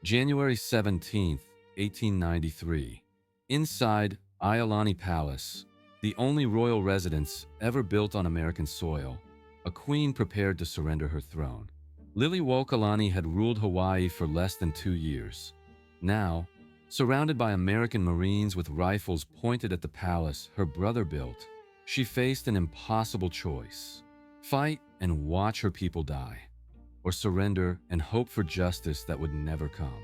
January 17th, 1893. Inside Iolani Palace, the only royal residence ever built on American soil, a queen prepared to surrender her throne. Liliʻuokalani had ruled Hawaii for less than 2 years. Now, surrounded by American Marines with rifles pointed at the palace her brother built, she faced an impossible choice: fight and watch her people die, or surrender and hope for justice that would never come.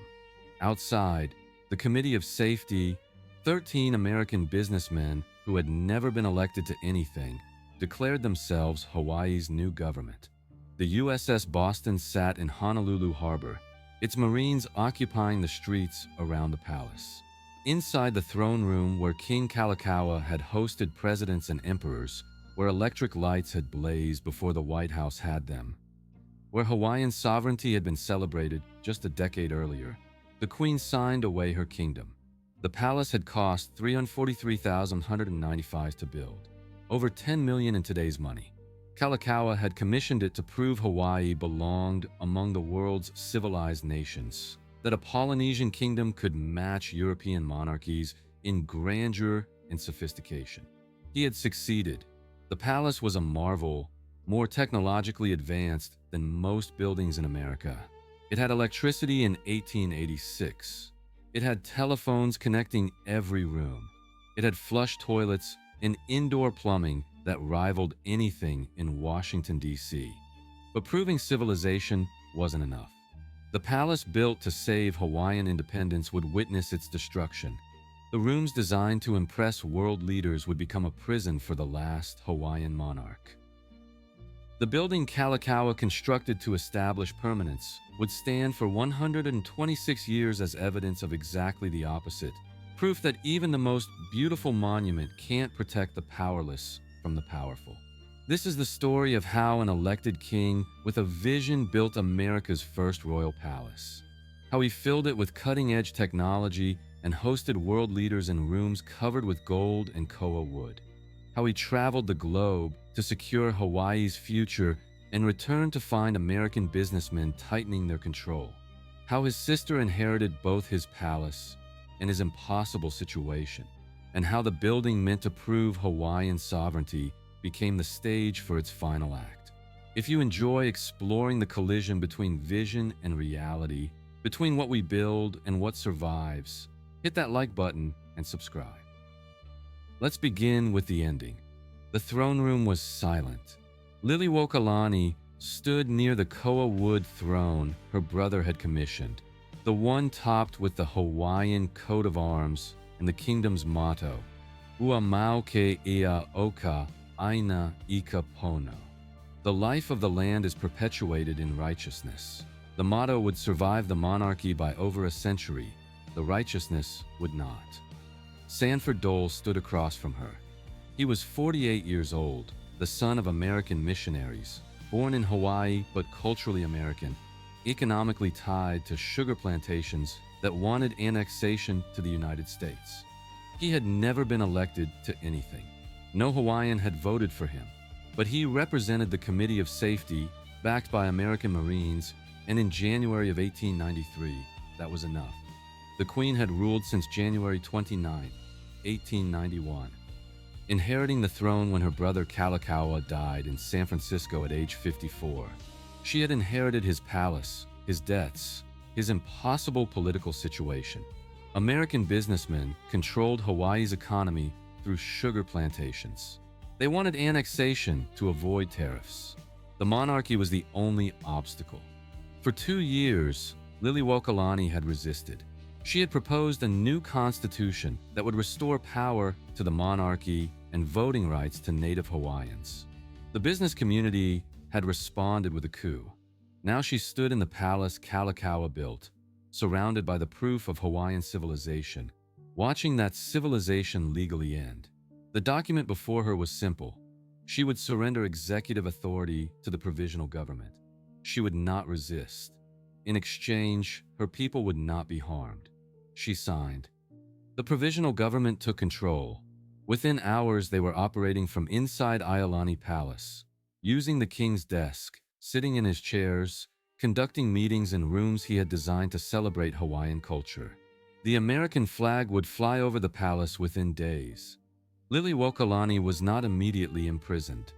Outside, the Committee of Safety, 13 American businessmen who had never been elected to anything, declared themselves Hawaii's new government. The USS Boston sat in Honolulu Harbor, its Marines occupying the streets around the palace. Inside the throne room where King Kalākaua had hosted presidents and emperors, where electric lights had blazed before the White House had them, where Hawaiian sovereignty had been celebrated just a decade earlier, the Queen signed away her kingdom. The palace had cost $343,195 to build, over $10 million in today's money. Kalākaua had commissioned it to prove Hawaii belonged among the world's civilized nations, that a Polynesian kingdom could match European monarchies in grandeur and sophistication. He had succeeded. The palace was a marvel, more technologically advanced than most buildings in America. It had electricity in 1886. It had telephones connecting every room. It had flush toilets and indoor plumbing that rivaled anything in Washington, D.C. But proving civilization wasn't enough. The palace built to save Hawaiian independence would witness its destruction. The rooms designed to impress world leaders would become a prison for the last Hawaiian monarch. The building Kalākaua constructed to establish permanence would stand for 126 years as evidence of exactly the opposite, proof that even the most beautiful monument can't protect the powerless from the powerful. This is the story of how an elected king with a vision built America's first royal palace, how he filled it with cutting-edge technology and hosted world leaders in rooms covered with gold and koa wood, how he traveled the globe to secure Hawaii's future and returned to find American businessmen tightening their control, how his sister inherited both his palace and his impossible situation, and how the building meant to prove Hawaiian sovereignty became the stage for its final act. If you enjoy exploring the collision between vision and reality, between what we build and what survives, hit that like button and subscribe. Let's begin with the ending. The throne room was silent. Liliʻuokalani stood near the koa wood throne her brother had commissioned, the one topped with the Hawaiian coat of arms and the kingdom's motto, Ua mau ke ia oka aina ika pono. The life of the land is perpetuated in righteousness. The motto would survive the monarchy by over a century. The righteousness would not. Sanford Dole stood across from her. He was 48 years old, the son of American missionaries, born in Hawaii but culturally American, economically tied to sugar plantations that wanted annexation to the United States. He had never been elected to anything. No Hawaiian had voted for him, but he represented the Committee of Safety, backed by American Marines, and in January of 1893, that was enough. The Queen had ruled since January 29, 1891, inheriting the throne when her brother Kalākaua died in San Francisco at age 54. She had inherited his palace, his debts, his impossible political situation. American businessmen controlled Hawaii's economy through sugar plantations. They wanted annexation to avoid tariffs. The monarchy was the only obstacle. For 2 years, Liliʻuokalani had resisted. She had proposed a new constitution that would restore power to the monarchy and voting rights to native Hawaiians. The business community had responded with a coup. Now she stood in the palace Kalākaua built, surrounded by the proof of Hawaiian civilization, watching that civilization legally end. The document before her was simple. She would surrender executive authority to the provisional government. She would not resist. In exchange, her people would not be harmed. She signed. The provisional government took control. Within hours, they were operating from inside Iolani Palace, using the king's desk, sitting in his chairs, conducting meetings in rooms he had designed to celebrate Hawaiian culture. The American flag would fly over the palace within days. Liliʻuokalani was not immediately imprisoned.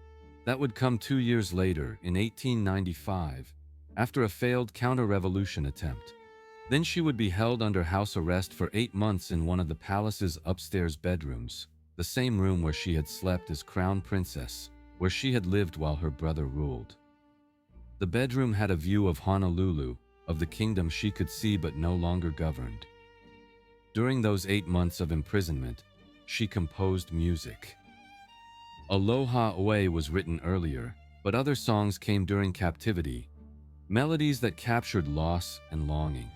That would come 2 years later, in 1895, after a failed counter-revolution attempt. Then she would be held under house arrest for 8 months in one of the palace's upstairs bedrooms, the same room where she had slept as crown princess, where she had lived while her brother ruled. The bedroom had a view of Honolulu, of the kingdom she could see but no longer governed. During those 8 months of imprisonment, she composed music. Aloha Oe was written earlier, but other songs came during captivity, melodies that captured loss and longing.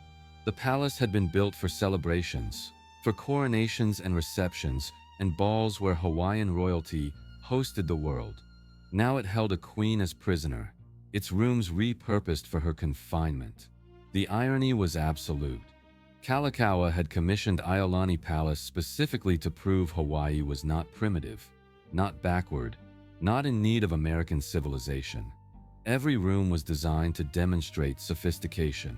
The palace had been built for celebrations, for coronations and receptions, and balls where Hawaiian royalty hosted the world. Now it held a queen as prisoner, its rooms repurposed for her confinement. The irony was absolute. Kalākaua had commissioned Iolani Palace specifically to prove Hawaii was not primitive, not backward, not in need of American civilization. Every room was designed to demonstrate sophistication.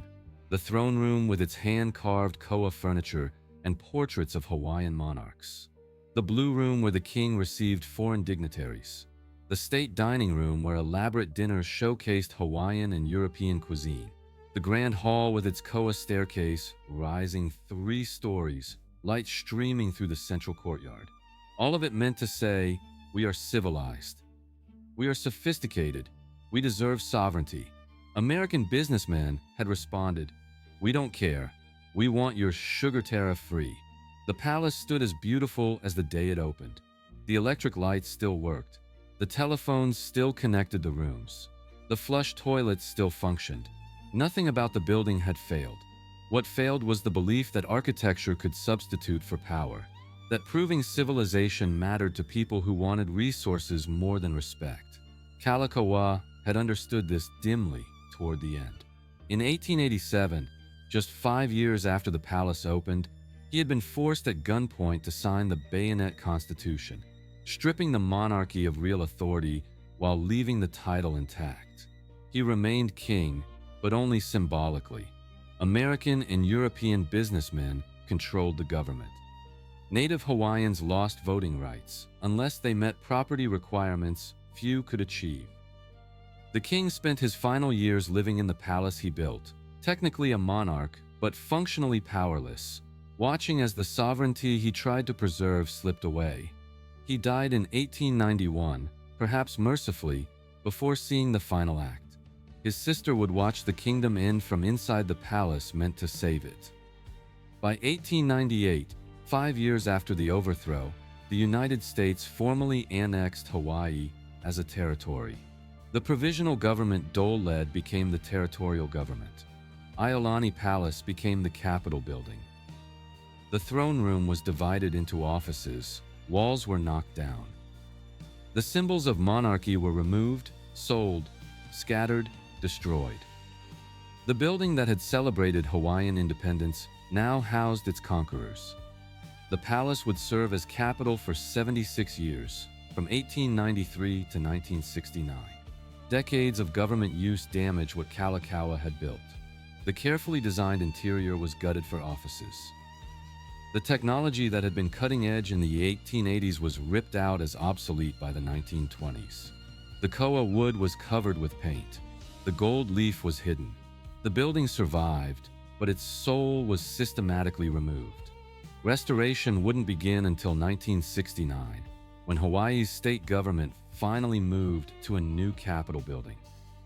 The throne room with its hand-carved koa furniture and portraits of Hawaiian monarchs. The blue room where the king received foreign dignitaries. The state dining room where elaborate dinners showcased Hawaiian and European cuisine. The grand hall with its koa staircase rising 3 stories, light streaming through the central courtyard. All of it meant to say, we are civilized. We are sophisticated. We deserve sovereignty. American businessmen had responded, we don't care. We want your sugar tariff free. The palace stood as beautiful as the day it opened. The electric lights still worked. The telephones still connected the rooms. The flush toilets still functioned. Nothing about the building had failed. What failed was the belief that architecture could substitute for power, that proving civilization mattered to people who wanted resources more than respect. Kalākaua had understood this dimly toward the end. In 1887, just 5 years after the palace opened, he had been forced at gunpoint to sign the Bayonet Constitution, stripping the monarchy of real authority while leaving the title intact. He remained king, but only symbolically. American and European businessmen controlled the government. Native Hawaiians lost voting rights. Unless they met property requirements, few could achieve. The king spent his final years living in the palace he built, technically a monarch, but functionally powerless, watching as the sovereignty he tried to preserve slipped away. He died in 1891, perhaps mercifully, before seeing the final act. His sister would watch the kingdom end from inside the palace meant to save it. By 1898, 5 years after the overthrow, the United States formally annexed Hawaii as a territory. The provisional government Dole-led became the territorial government. Iolani Palace became the Capitol building. The throne room was divided into offices, walls were knocked down. The symbols of monarchy were removed, sold, scattered, destroyed. The building that had celebrated Hawaiian independence now housed its conquerors. The palace would serve as capital for 76 years, from 1893 to 1969. Decades of government use damaged what Kalākaua had built. The carefully designed interior was gutted for offices. The technology that had been cutting edge in the 1880s was ripped out as obsolete by the 1920s. The koa wood was covered with paint. The gold leaf was hidden. The building survived, but its soul was systematically removed. Restoration wouldn't begin until 1969, when Hawaii's state government finally moved to a new Capitol building.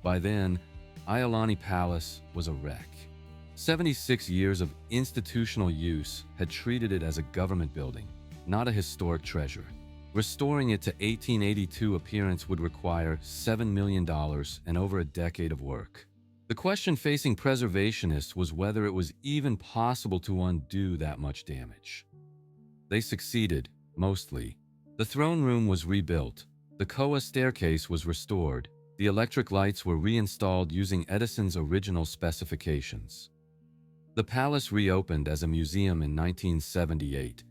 By then, Iolani Palace was a wreck. 76 years of institutional use had treated it as a government building, not a historic treasure. Restoring it to 1882 appearance would require $7 million and over a decade of work. The question facing preservationists was whether it was even possible to undo that much damage. They succeeded, mostly. The throne room was rebuilt, the koa staircase was restored, the electric lights were reinstalled using Edison's original specifications. The palace reopened as a museum in 1978,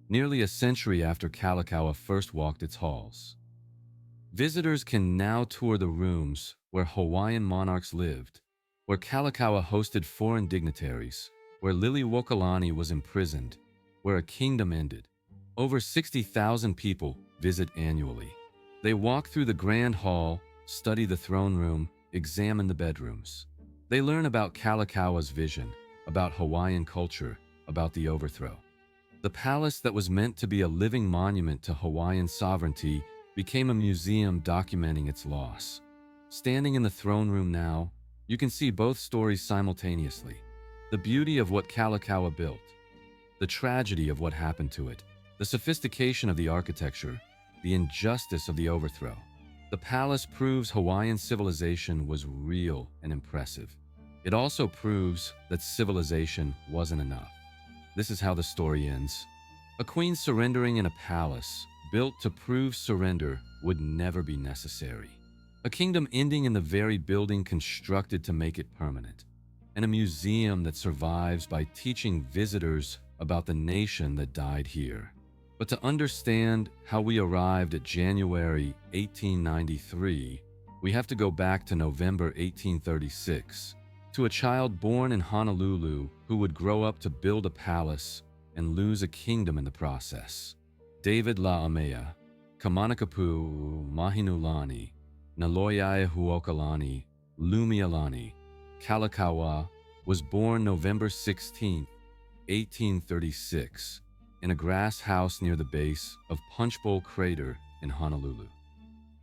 nearly a century after Kalākaua first walked its halls. Visitors can now tour the rooms where Hawaiian monarchs lived, where Kalākaua hosted foreign dignitaries, where Liliʻuokalani was imprisoned, where a kingdom ended. Over 60,000 people visit annually. They walk through the grand hall, study the throne room, examine the bedrooms. They learn about Kalākaua's vision, about Hawaiian culture, about the overthrow. The palace that was meant to be a living monument to Hawaiian sovereignty became a museum documenting its loss. Standing in the throne room now, you can see both stories simultaneously. The beauty of what Kalākaua built, the tragedy of what happened to it, the sophistication of the architecture, the injustice of the overthrow. The palace proves Hawaiian civilization was real and impressive. It also proves that civilization wasn't enough. This is how the story ends. A queen surrendering in a palace built to prove surrender would never be necessary. A kingdom ending in the very building constructed to make it permanent. And a museum that survives by teaching visitors about the nation that died here. But to understand how we arrived at January 1893, we have to go back to November 1836, to a child born in Honolulu who would grow up to build a palace and lose a kingdom in the process. David La'amea, Kamanakapu Mahinulani, Naloiaihuokalani, Lumialani, Kalākaua, was born November 16, 1836, in a grass house near the base of Punchbowl Crater in Honolulu.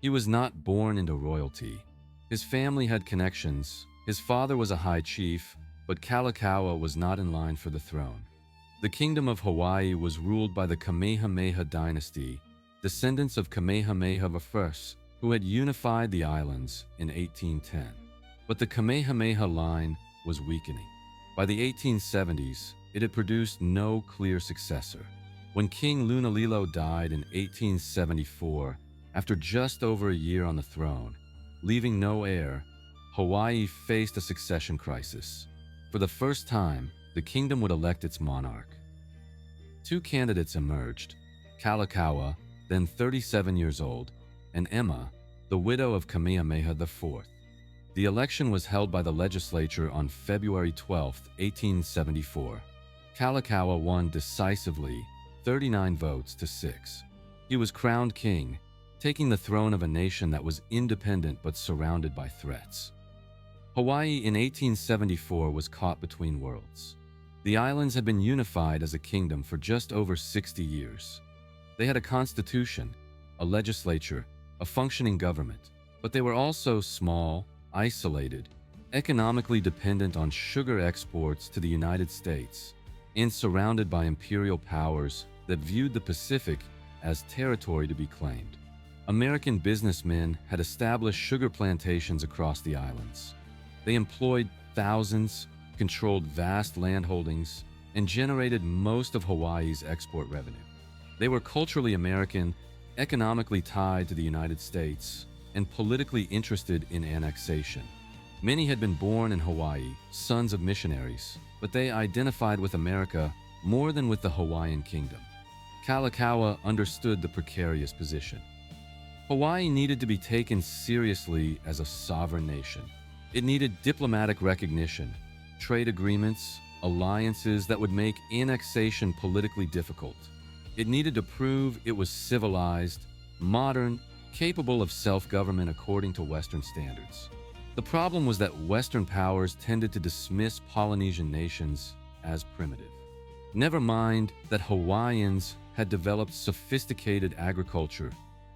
He was not born into royalty. His family had connections. His father was a high chief, but Kalākaua was not in line for the throne. The Kingdom of Hawaii was ruled by the Kamehameha dynasty, descendants of Kamehameha I, who had unified the islands in 1810. But the Kamehameha line was weakening. By the 1870s, it had produced no clear successor. When King Lunalilo died in 1874, after just over a year on the throne, leaving no heir, Hawaii faced a succession crisis. For the first time, the kingdom would elect its monarch. Two candidates emerged, Kalākaua, then 37 years old, and Emma, the widow of Kamehameha IV. The election was held by the legislature on February 12, 1874. Kalākaua won decisively, 39 votes to 6. He was crowned king, taking the throne of a nation that was independent but surrounded by threats. Hawaii in 1874 was caught between worlds. The islands had been unified as a kingdom for just over 60 years. They had a constitution, a legislature, a functioning government, but they were also small, isolated, economically dependent on sugar exports to the United States, and surrounded by imperial powers that viewed the Pacific as territory to be claimed. American businessmen had established sugar plantations across the islands. They employed thousands, controlled vast landholdings, and generated most of Hawaii's export revenue. They were culturally American, economically tied to the United States, and politically interested in annexation. Many had been born in Hawaii, sons of missionaries, but they identified with America more than with the Hawaiian kingdom. Kalākaua understood the precarious position. Hawaii needed to be taken seriously as a sovereign nation. It needed diplomatic recognition, trade agreements, alliances that would make annexation politically difficult. It needed to prove it was civilized, modern, capable of self-government according to Western standards. The problem was that Western powers tended to dismiss Polynesian nations as primitive. Never mind that Hawaiians had developed sophisticated agriculture,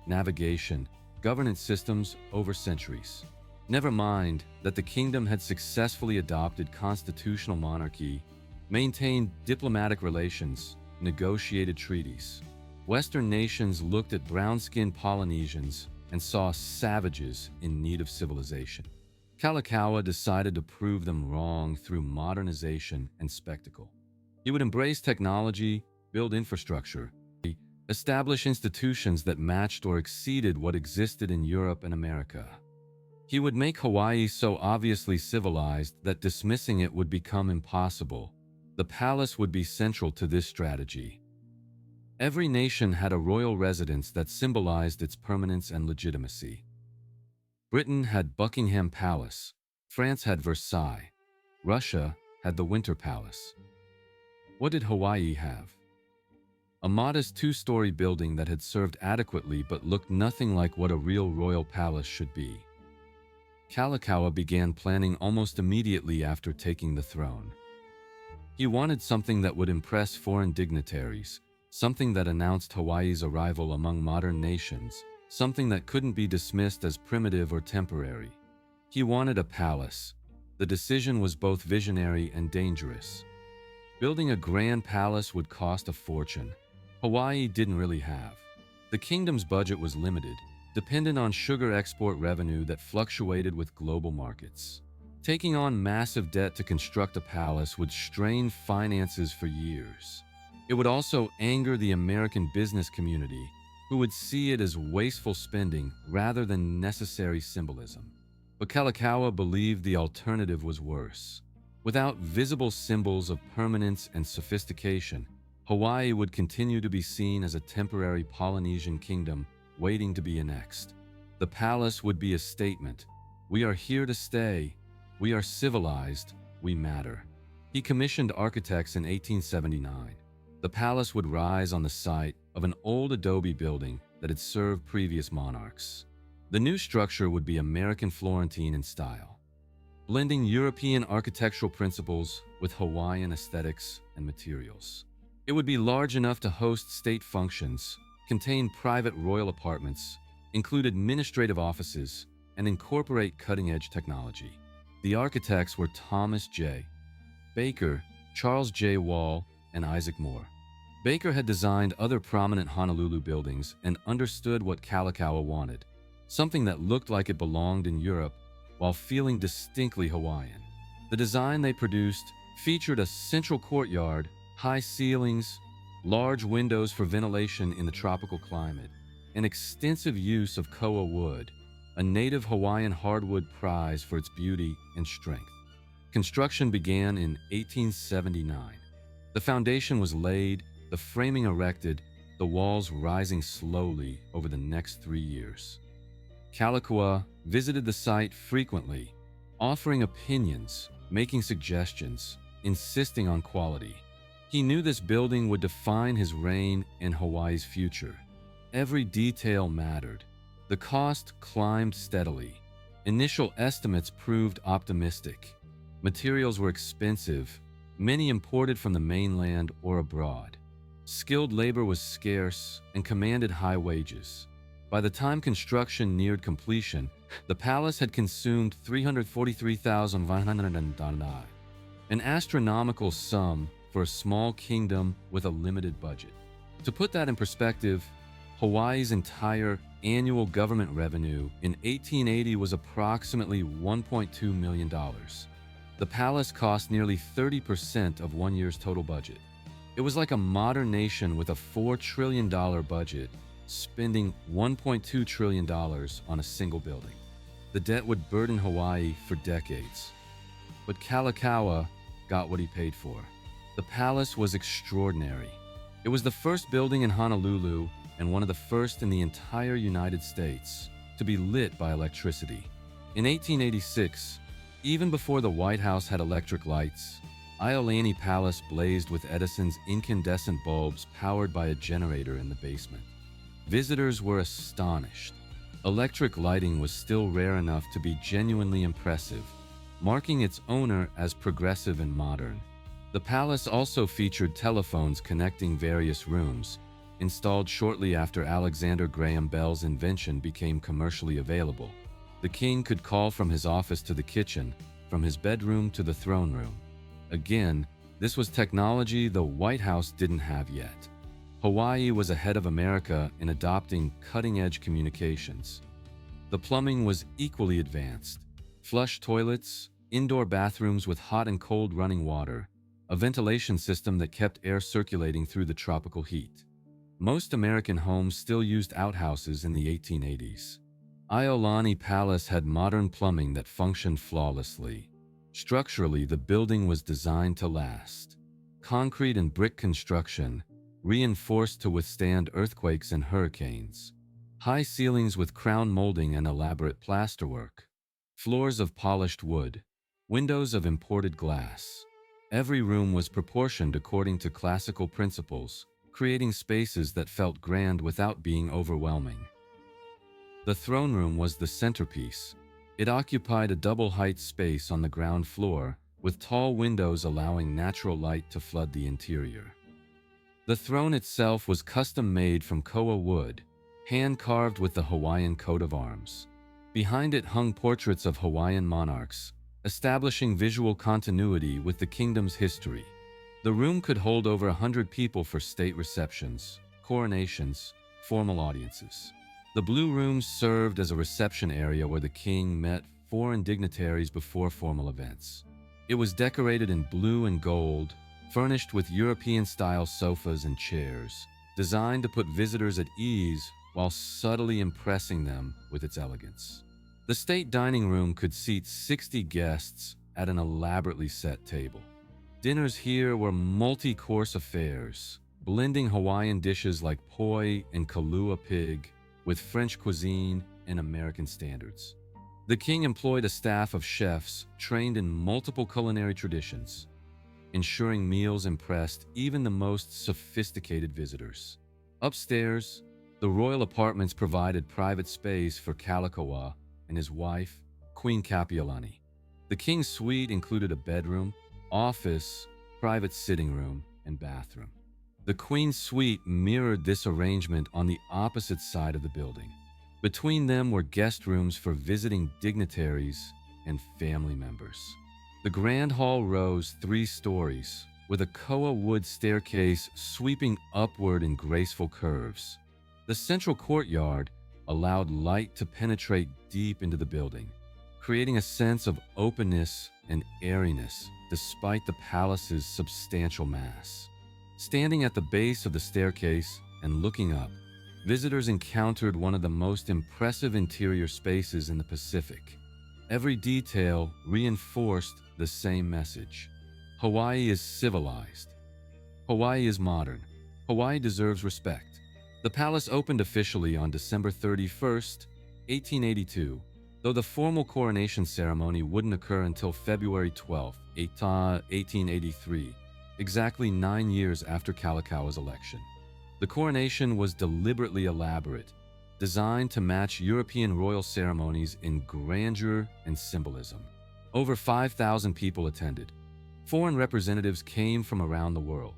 navigation, governance systems over centuries. Never mind that the kingdom had successfully adopted constitutional monarchy, maintained diplomatic relations, negotiated treaties. Western nations looked at brown-skinned Polynesians and saw savages in need of civilization. Kalākaua decided to prove them wrong through modernization and spectacle. He would embrace technology, build infrastructure, establish institutions that matched or exceeded what existed in Europe and America. He would make Hawaii so obviously civilized that dismissing it would become impossible. The palace would be central to this strategy. Every nation had a royal residence that symbolized its permanence and legitimacy. Britain had Buckingham Palace, France had Versailles. Russia had the Winter Palace. What did Hawaii have? A modest two-story building that had served adequately but looked nothing like what a real royal palace should be. Kalākaua began planning almost immediately after taking the throne. He wanted something that would impress foreign dignitaries, something that announced Hawaii's arrival among modern nations, something that couldn't be dismissed as primitive or temporary. He wanted a palace. The decision was both visionary and dangerous. Building a grand palace would cost a fortune. Hawaii didn't really have. The kingdom's budget was limited, dependent on sugar export revenue that fluctuated with global markets. Taking on massive debt to construct a palace would strain finances for years. It would also anger the American business community, who would see it as wasteful spending rather than necessary symbolism. But Kalākaua believed the alternative was worse. Without visible symbols of permanence and sophistication, Hawaii would continue to be seen as a temporary Polynesian kingdom waiting to be annexed. The palace would be a statement: we are here to stay, we are civilized, we matter. He commissioned architects in 1879. The palace would rise on the site of an old adobe building that had served previous monarchs. The new structure would be American Florentine in style, blending European architectural principles with Hawaiian aesthetics and materials. It would be large enough to host state functions, contain private royal apartments, include administrative offices, and incorporate cutting-edge technology. The architects were Thomas J. Baker, Charles J. Wall, and Isaac Moore. Baker had designed other prominent Honolulu buildings and understood what Kalākaua wanted, something that looked like it belonged in Europe while feeling distinctly Hawaiian. The design they produced featured a central courtyard, high ceilings, large windows for ventilation in the tropical climate, and extensive use of koa wood, a native Hawaiian hardwood prized for its beauty and strength. Construction began in 1879. The foundation was laid, the framing erected, the walls rising slowly over the next 3 years. Kalākaua visited the site frequently, offering opinions, making suggestions, insisting on quality. He knew this building would define his reign and Hawaii's future. Every detail mattered. The cost climbed steadily. Initial estimates proved optimistic. Materials were expensive, many imported from the mainland or abroad. Skilled labor was scarce and commanded high wages. By the time construction neared completion, the palace had consumed $343,500, an astronomical sum for a small kingdom with a limited budget. To put that in perspective, Hawaii's entire annual government revenue in 1880 was approximately $1.2 million. The palace cost nearly 30% of 1 year's total budget. It was like a modern nation with a $4 trillion budget, spending $1.2 trillion on a single building. The debt would burden Hawaii for decades. But Kalākaua got what he paid for. The palace was extraordinary. It was the first building in Honolulu and one of the first in the entire United States to be lit by electricity. In 1886, even before the White House had electric lights, Iolani Palace blazed with Edison's incandescent bulbs powered by a generator in the basement. Visitors were astonished. Electric lighting was still rare enough to be genuinely impressive, marking its owner as progressive and modern. The palace also featured telephones connecting various rooms, installed shortly after Alexander Graham Bell's invention became commercially available. The king could call from his office to the kitchen, from his bedroom to the throne room. Again, this was technology the White House didn't have yet. Hawaii was ahead of America in adopting cutting-edge communications. The plumbing was equally advanced. Flush toilets, indoor bathrooms with hot and cold running water, a ventilation system that kept air circulating through the tropical heat. Most American homes still used outhouses in the 1880s. Iolani Palace had modern plumbing that functioned flawlessly. Structurally, the building was designed to last. Concrete and brick construction, reinforced to withstand earthquakes and hurricanes. High ceilings with crown molding and elaborate plasterwork. Floors of polished wood, windows of imported glass. Every room was proportioned according to classical principles, creating spaces that felt grand without being overwhelming. The throne room was the centerpiece. It occupied a double-height space on the ground floor, with tall windows allowing natural light to flood the interior. The throne itself was custom-made from koa wood, hand-carved with the Hawaiian coat of arms. Behind it hung portraits of Hawaiian monarchs, establishing visual continuity with the kingdom's history. The room could hold over 100 people for state receptions, coronations, formal audiences. The blue rooms served as a reception area where the king met foreign dignitaries before formal events. It was decorated in blue and gold, furnished with European-style sofas and chairs, designed to put visitors at ease while subtly impressing them with its elegance. The state dining room could seat 60 guests at an elaborately set table. Dinners here were multi-course affairs, blending Hawaiian dishes like poi and kalua pig with French cuisine and American standards. The king employed a staff of chefs trained in multiple culinary traditions, ensuring meals impressed even the most sophisticated visitors. Upstairs, the royal apartments provided private space for Kalākaua and his wife, Queen Iolani. The king's suite included a bedroom, office, private sitting room, and bathroom. The queen's suite mirrored this arrangement on the opposite side of the building. Between them were guest rooms for visiting dignitaries and family members. The grand hall rose 3 stories, with a koa wood staircase sweeping upward in graceful curves. The central courtyard allowed light to penetrate deep into the building, creating a sense of openness and airiness despite the palace's substantial mass. Standing at the base of the staircase and looking up, visitors encountered one of the most impressive interior spaces in the Pacific. Every detail reinforced the same message. Hawaii is civilized. Hawaii is modern. Hawaii deserves respect. The palace opened officially on December 31st, 1882, though the formal coronation ceremony wouldn't occur until February 12, 1883, exactly 9 years after Kalākaua's election. The coronation was deliberately elaborate, designed to match European royal ceremonies in grandeur and symbolism. Over 5,000 people attended. Foreign representatives came from around the world.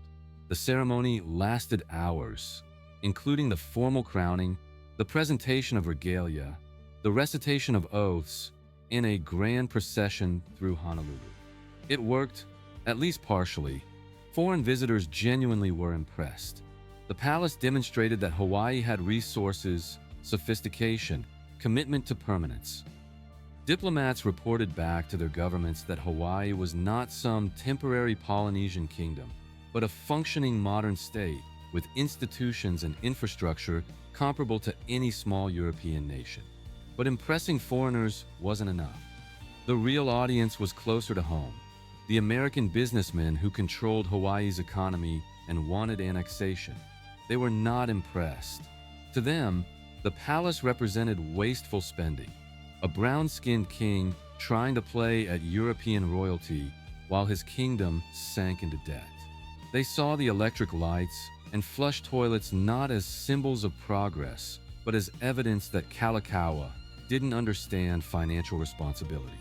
The ceremony lasted hours, including the formal crowning, the presentation of regalia, the recitation of oaths, and a grand procession through Honolulu. It worked, at least partially. Foreign visitors genuinely were impressed. The palace demonstrated that Hawaii had resources, sophistication, commitment to permanence. Diplomats reported back to their governments that Hawaii was not some temporary Polynesian kingdom, but a functioning modern state with institutions and infrastructure comparable to any small European nation. But impressing foreigners wasn't enough. The real audience was closer to home. The American businessmen who controlled Hawaii's economy and wanted annexation. They were not impressed. To them, the palace represented wasteful spending, a brown-skinned king trying to play at European royalty while his kingdom sank into debt. They saw the electric lights and flush toilets not as symbols of progress, but as evidence that Kalākaua didn't understand financial responsibility.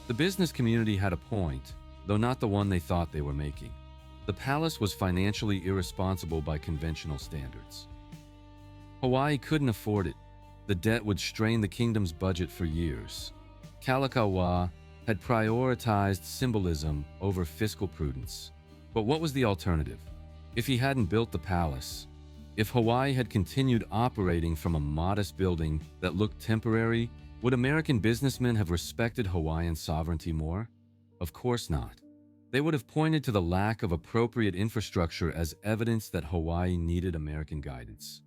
The business community had a point, though not the one they thought they were making. The palace was financially irresponsible by conventional standards. Hawaii couldn't afford it. The debt would strain the kingdom's budget for years. Kalākaua had prioritized symbolism over fiscal prudence. But what was the alternative? If he hadn't built the palace, if Hawaii had continued operating from a modest building that looked temporary, would American businessmen have respected Hawaiian sovereignty more? Of course not. They would have pointed to the lack of appropriate infrastructure as evidence that Hawaii needed American guidance.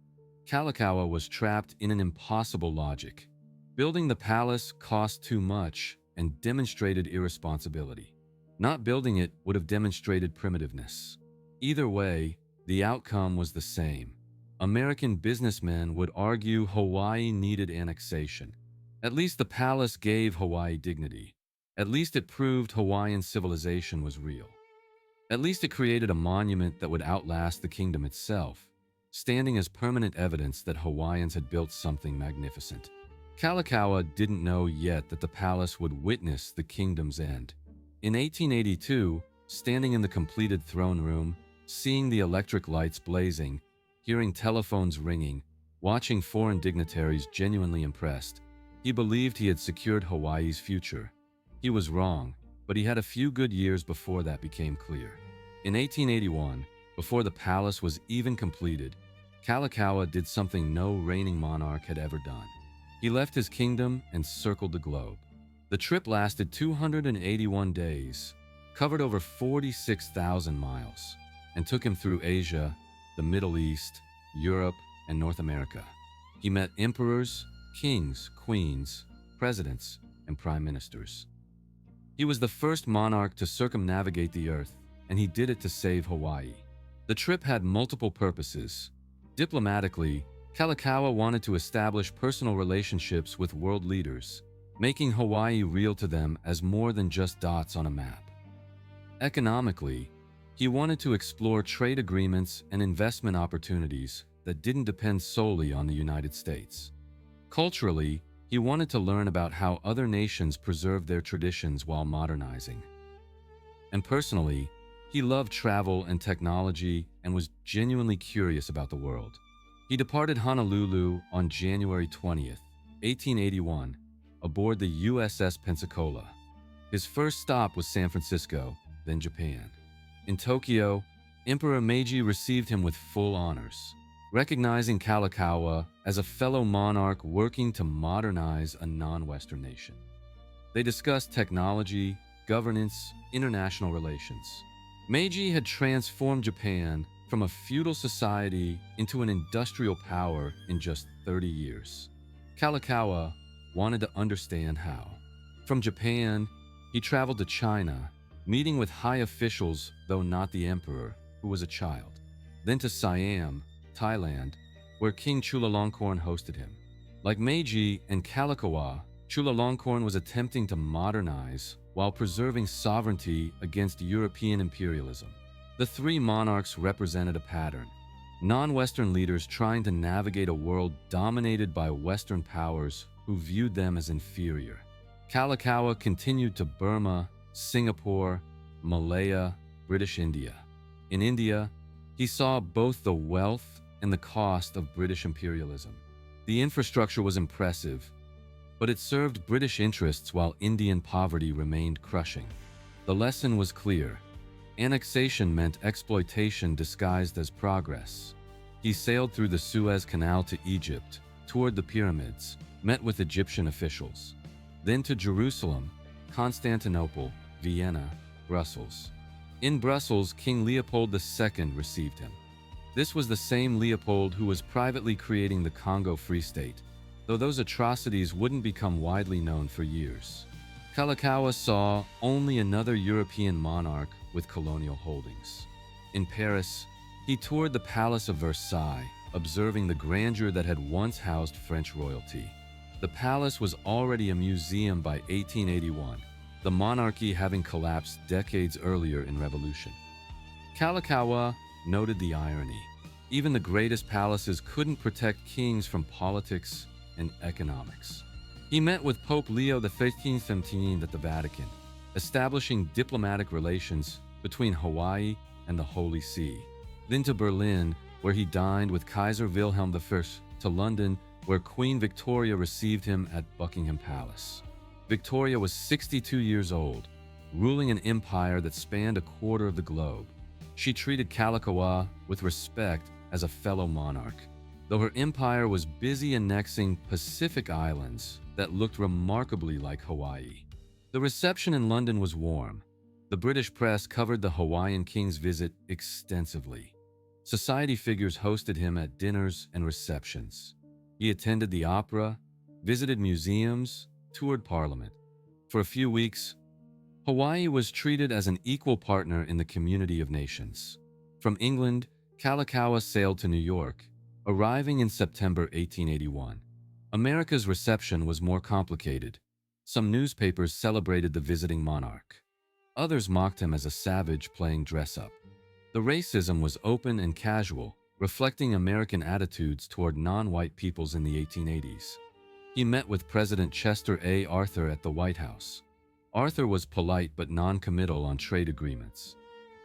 Kalākaua was trapped in an impossible logic. Building the palace cost too much and demonstrated irresponsibility. Not building it would have demonstrated primitiveness. Either way, the outcome was the same. American businessmen would argue Hawaii needed annexation, At least the palace gave Hawaii dignity. At least it proved Hawaiian civilization was real. At least it created a monument that would outlast the kingdom itself, standing as permanent evidence that Hawaiians had built something magnificent. Kalākaua didn't know yet that the palace would witness the kingdom's end. In 1882, standing in the completed throne room, seeing the electric lights blazing, hearing telephones ringing, watching foreign dignitaries genuinely impressed, he believed he had secured Hawaii's future. He was wrong, but he had a few good years before that became clear. In 1881, before the palace was even completed, Kalākaua did something no reigning monarch had ever done. He left his kingdom and circled the globe. The trip lasted 281 days, covered over 46,000 miles, and took him through Asia, the Middle East, Europe, and North America. He met emperors, kings, queens, presidents, and prime ministers. He was the first monarch to circumnavigate the earth, and he did it to save Hawaii. The trip had multiple purposes. Diplomatically, Kalākaua wanted to establish personal relationships with world leaders, making Hawaii real to them as more than just dots on a map. Economically, he wanted to explore trade agreements and investment opportunities that didn't depend solely on the United States. Culturally, he wanted to learn about how other nations preserved their traditions while modernizing. And personally, he loved travel and technology and was genuinely curious about the world. He departed Honolulu on January 20th, 1881, aboard the USS Pensacola. His first stop was San Francisco, then Japan. In Tokyo, Emperor Meiji received him with full honors, recognizing Kalākaua as a fellow monarch working to modernize a non-Western nation. They discussed technology, governance, international relations. Meiji had transformed Japan from a feudal society into an industrial power in just 30 years. Kalākaua wanted to understand how. From Japan, he traveled to China, meeting with high officials, though not the emperor, who was a child. Then to Siam, Thailand, where King Chulalongkorn hosted him. Like Meiji and Kalākaua, Chulalongkorn was attempting to modernize while preserving sovereignty against European imperialism. The three monarchs represented a pattern: non-Western leaders trying to navigate a world dominated by Western powers who viewed them as inferior. Kalākaua continued to Burma, Singapore, Malaya, British India. In India, he saw both the wealth and the cost of British imperialism. The infrastructure was impressive, but it served British interests while Indian poverty remained crushing. The lesson was clear. Annexation meant exploitation disguised as progress. He sailed through the Suez Canal to Egypt, toured the pyramids, met with Egyptian officials. Then to Jerusalem, Constantinople, Vienna, Brussels. In Brussels, King Leopold II received him. This was the same Leopold who was privately creating the Congo Free State, though those atrocities wouldn't become widely known for years. Kalākaua saw only another European monarch with colonial holdings. In Paris, he toured the Palace of Versailles, observing the grandeur that had once housed French royalty. The palace was already a museum by 1881, the monarchy having collapsed decades earlier in revolution. Kalākaua noted the irony. Even the greatest palaces couldn't protect kings from politics and economics. He met with Pope Leo XIII at the Vatican, establishing diplomatic relations between Hawaii and the Holy See. Then to Berlin, where he dined with Kaiser Wilhelm I, to London, where Queen Victoria received him at Buckingham Palace. Victoria was 62 years old, ruling an empire that spanned a quarter of the globe. She treated Kalākaua with respect as a fellow monarch, though her empire was busy annexing Pacific islands that looked remarkably like Hawaii. The reception in London was warm. The British press covered the Hawaiian king's visit extensively. Society figures hosted him at dinners and receptions. He attended the opera, visited museums, toured Parliament. For a few weeks, Hawaii was treated as an equal partner in the community of nations. From England, Kalākaua sailed to New York, arriving in September 1881. America's reception was more complicated. Some newspapers celebrated the visiting monarch. Others mocked him as a savage playing dress-up. The racism was open and casual, reflecting American attitudes toward non-white peoples in the 1880s. He met with President Chester A. Arthur at the White House. Arthur was polite but non-committal on trade agreements.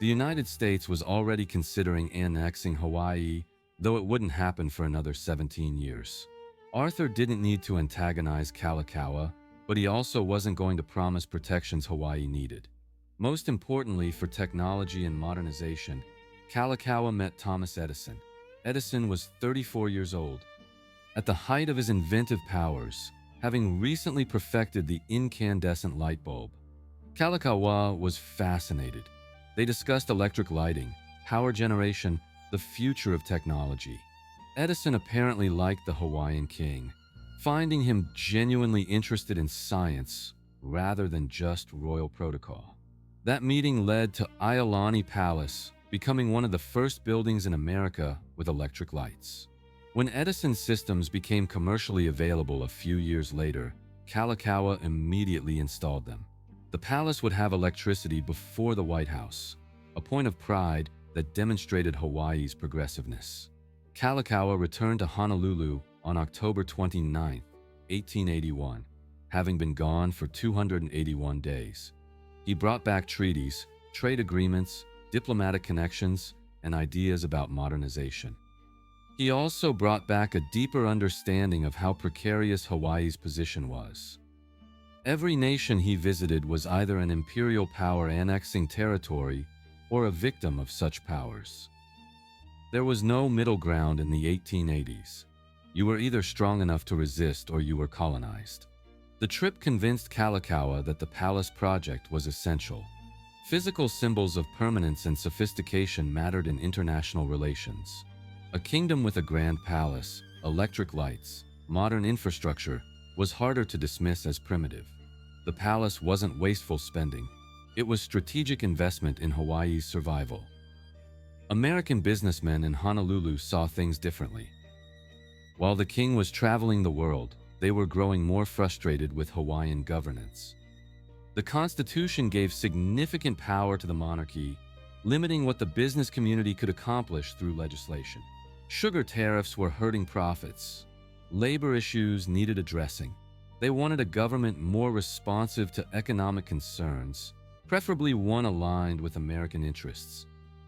The United States was already considering annexing Hawaii, though it wouldn't happen for another 17 years. Arthur didn't need to antagonize Kalākaua, but he also wasn't going to promise protections Hawaii needed. Most importantly for technology and modernization, Kalākaua met Thomas Edison. Edison was 34 years old. At the height of his inventive powers, having recently perfected the incandescent light bulb, Kalākaua was fascinated. They discussed electric lighting, power generation, the future of technology. Edison apparently liked the Hawaiian king, finding him genuinely interested in science rather than just royal protocol. That meeting led to Iolani Palace becoming one of the first buildings in America with electric lights. When Edison's systems became commercially available a few years later, Kalākaua immediately installed them. The palace would have electricity before the White House, a point of pride that demonstrated Hawaii's progressiveness. Kalākaua returned to Honolulu on October 29, 1881, having been gone for 281 days. He brought back treaties, trade agreements, diplomatic connections, and ideas about modernization. He also brought back a deeper understanding of how precarious Hawaii's position was. Every nation he visited was either an imperial power annexing territory or a victim of such powers. There was no middle ground in the 1880s. You were either strong enough to resist or you were colonized. The trip convinced Kalākaua that the palace project was essential. Physical symbols of permanence and sophistication mattered in international relations. A kingdom with a grand palace, electric lights, modern infrastructure was harder to dismiss as primitive. The palace wasn't wasteful spending. It was strategic investment in Hawaii's survival. American businessmen in Honolulu saw things differently. While the king was traveling the world, they were growing more frustrated with Hawaiian governance. The Constitution gave significant power to the monarchy, limiting what the business community could accomplish through legislation. Sugar tariffs were hurting profits. Labor issues needed addressing. They wanted a government more responsive to economic concerns, preferably one aligned with American interests.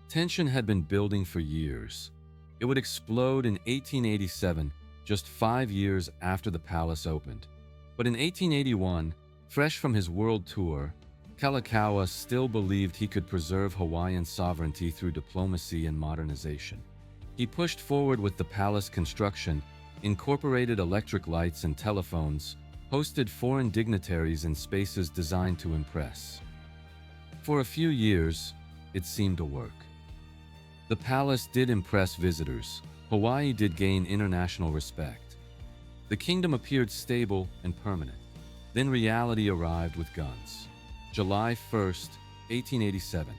Tension had been building for years. It would explode in 1887, just 5 years after the palace opened. But in 1881, fresh from his world tour, Kalākaua still believed he could preserve Hawaiian sovereignty through diplomacy and modernization. He pushed forward with the palace construction, incorporated electric lights and telephones, hosted foreign dignitaries in spaces designed to impress. For a few years, it seemed to work. The palace did impress visitors. Hawaii did gain international respect. The kingdom appeared stable and permanent. Then reality arrived with guns. July 1st, 1887.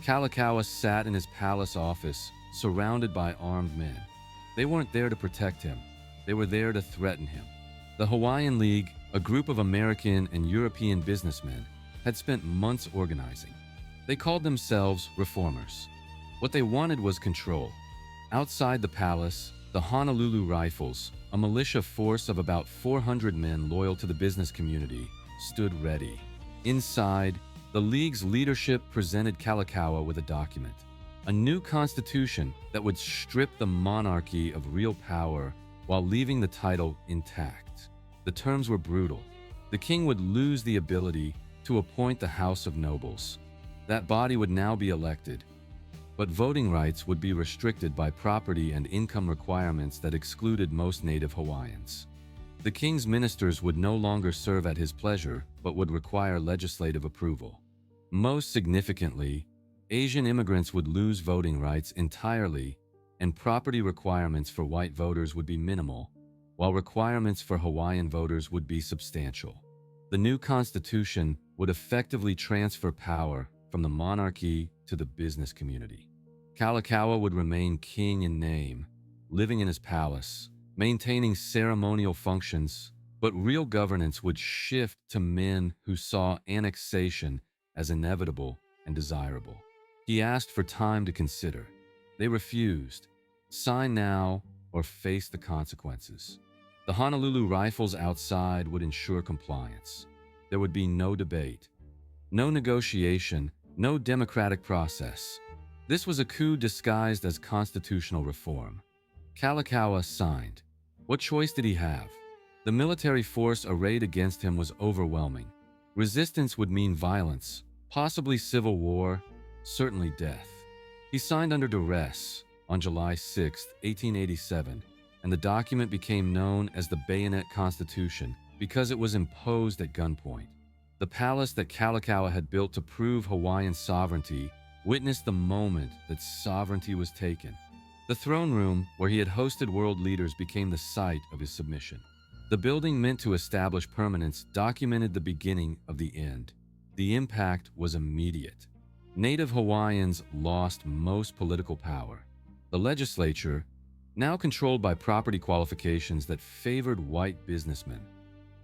Kalākaua sat in his palace office, surrounded by armed men. They weren't there to protect him. They were there to threaten him. The Hawaiian League, a group of American and European businessmen, had spent months organizing. They called themselves reformers. What they wanted was control. Outside the palace, the Honolulu Rifles, a militia force of about 400 men loyal to the business community, stood ready. Inside, the League's leadership presented Kalākaua with a document, a new constitution that would strip the monarchy of real power while leaving the title intact. The terms were brutal. The king would lose the ability to appoint the House of Nobles. That body would now be elected, but voting rights would be restricted by property and income requirements that excluded most native Hawaiians. The king's ministers would no longer serve at his pleasure, but would require legislative approval. Most significantly, Asian immigrants would lose voting rights entirely, and property requirements for white voters would be minimal, while requirements for Hawaiian voters would be substantial. The new constitution would effectively transfer power from the monarchy to the business community. Kalākaua would remain king in name, living in his palace, maintaining ceremonial functions, but real governance would shift to men who saw annexation as inevitable and desirable. He asked for time to consider. They refused. Sign now or face the consequences. The Honolulu rifles outside would ensure compliance. There would be no debate, no negotiation, no democratic process. This was a coup disguised as constitutional reform. Kalākaua signed. What choice did he have? The military force arrayed against him was overwhelming. Resistance would mean violence, possibly civil war, certainly death. He signed under duress on July 6, 1887, and the document became known as the Bayonet Constitution because it was imposed at gunpoint. The palace that Kalākaua had built to prove Hawaiian sovereignty witnessed the moment that sovereignty was taken. The throne room, where he had hosted world leaders, became the site of his submission. The building, meant to establish permanence, documented the beginning of the end. The impact was immediate. Native Hawaiians lost most political power. The legislature, now controlled by property qualifications that favored white businessmen,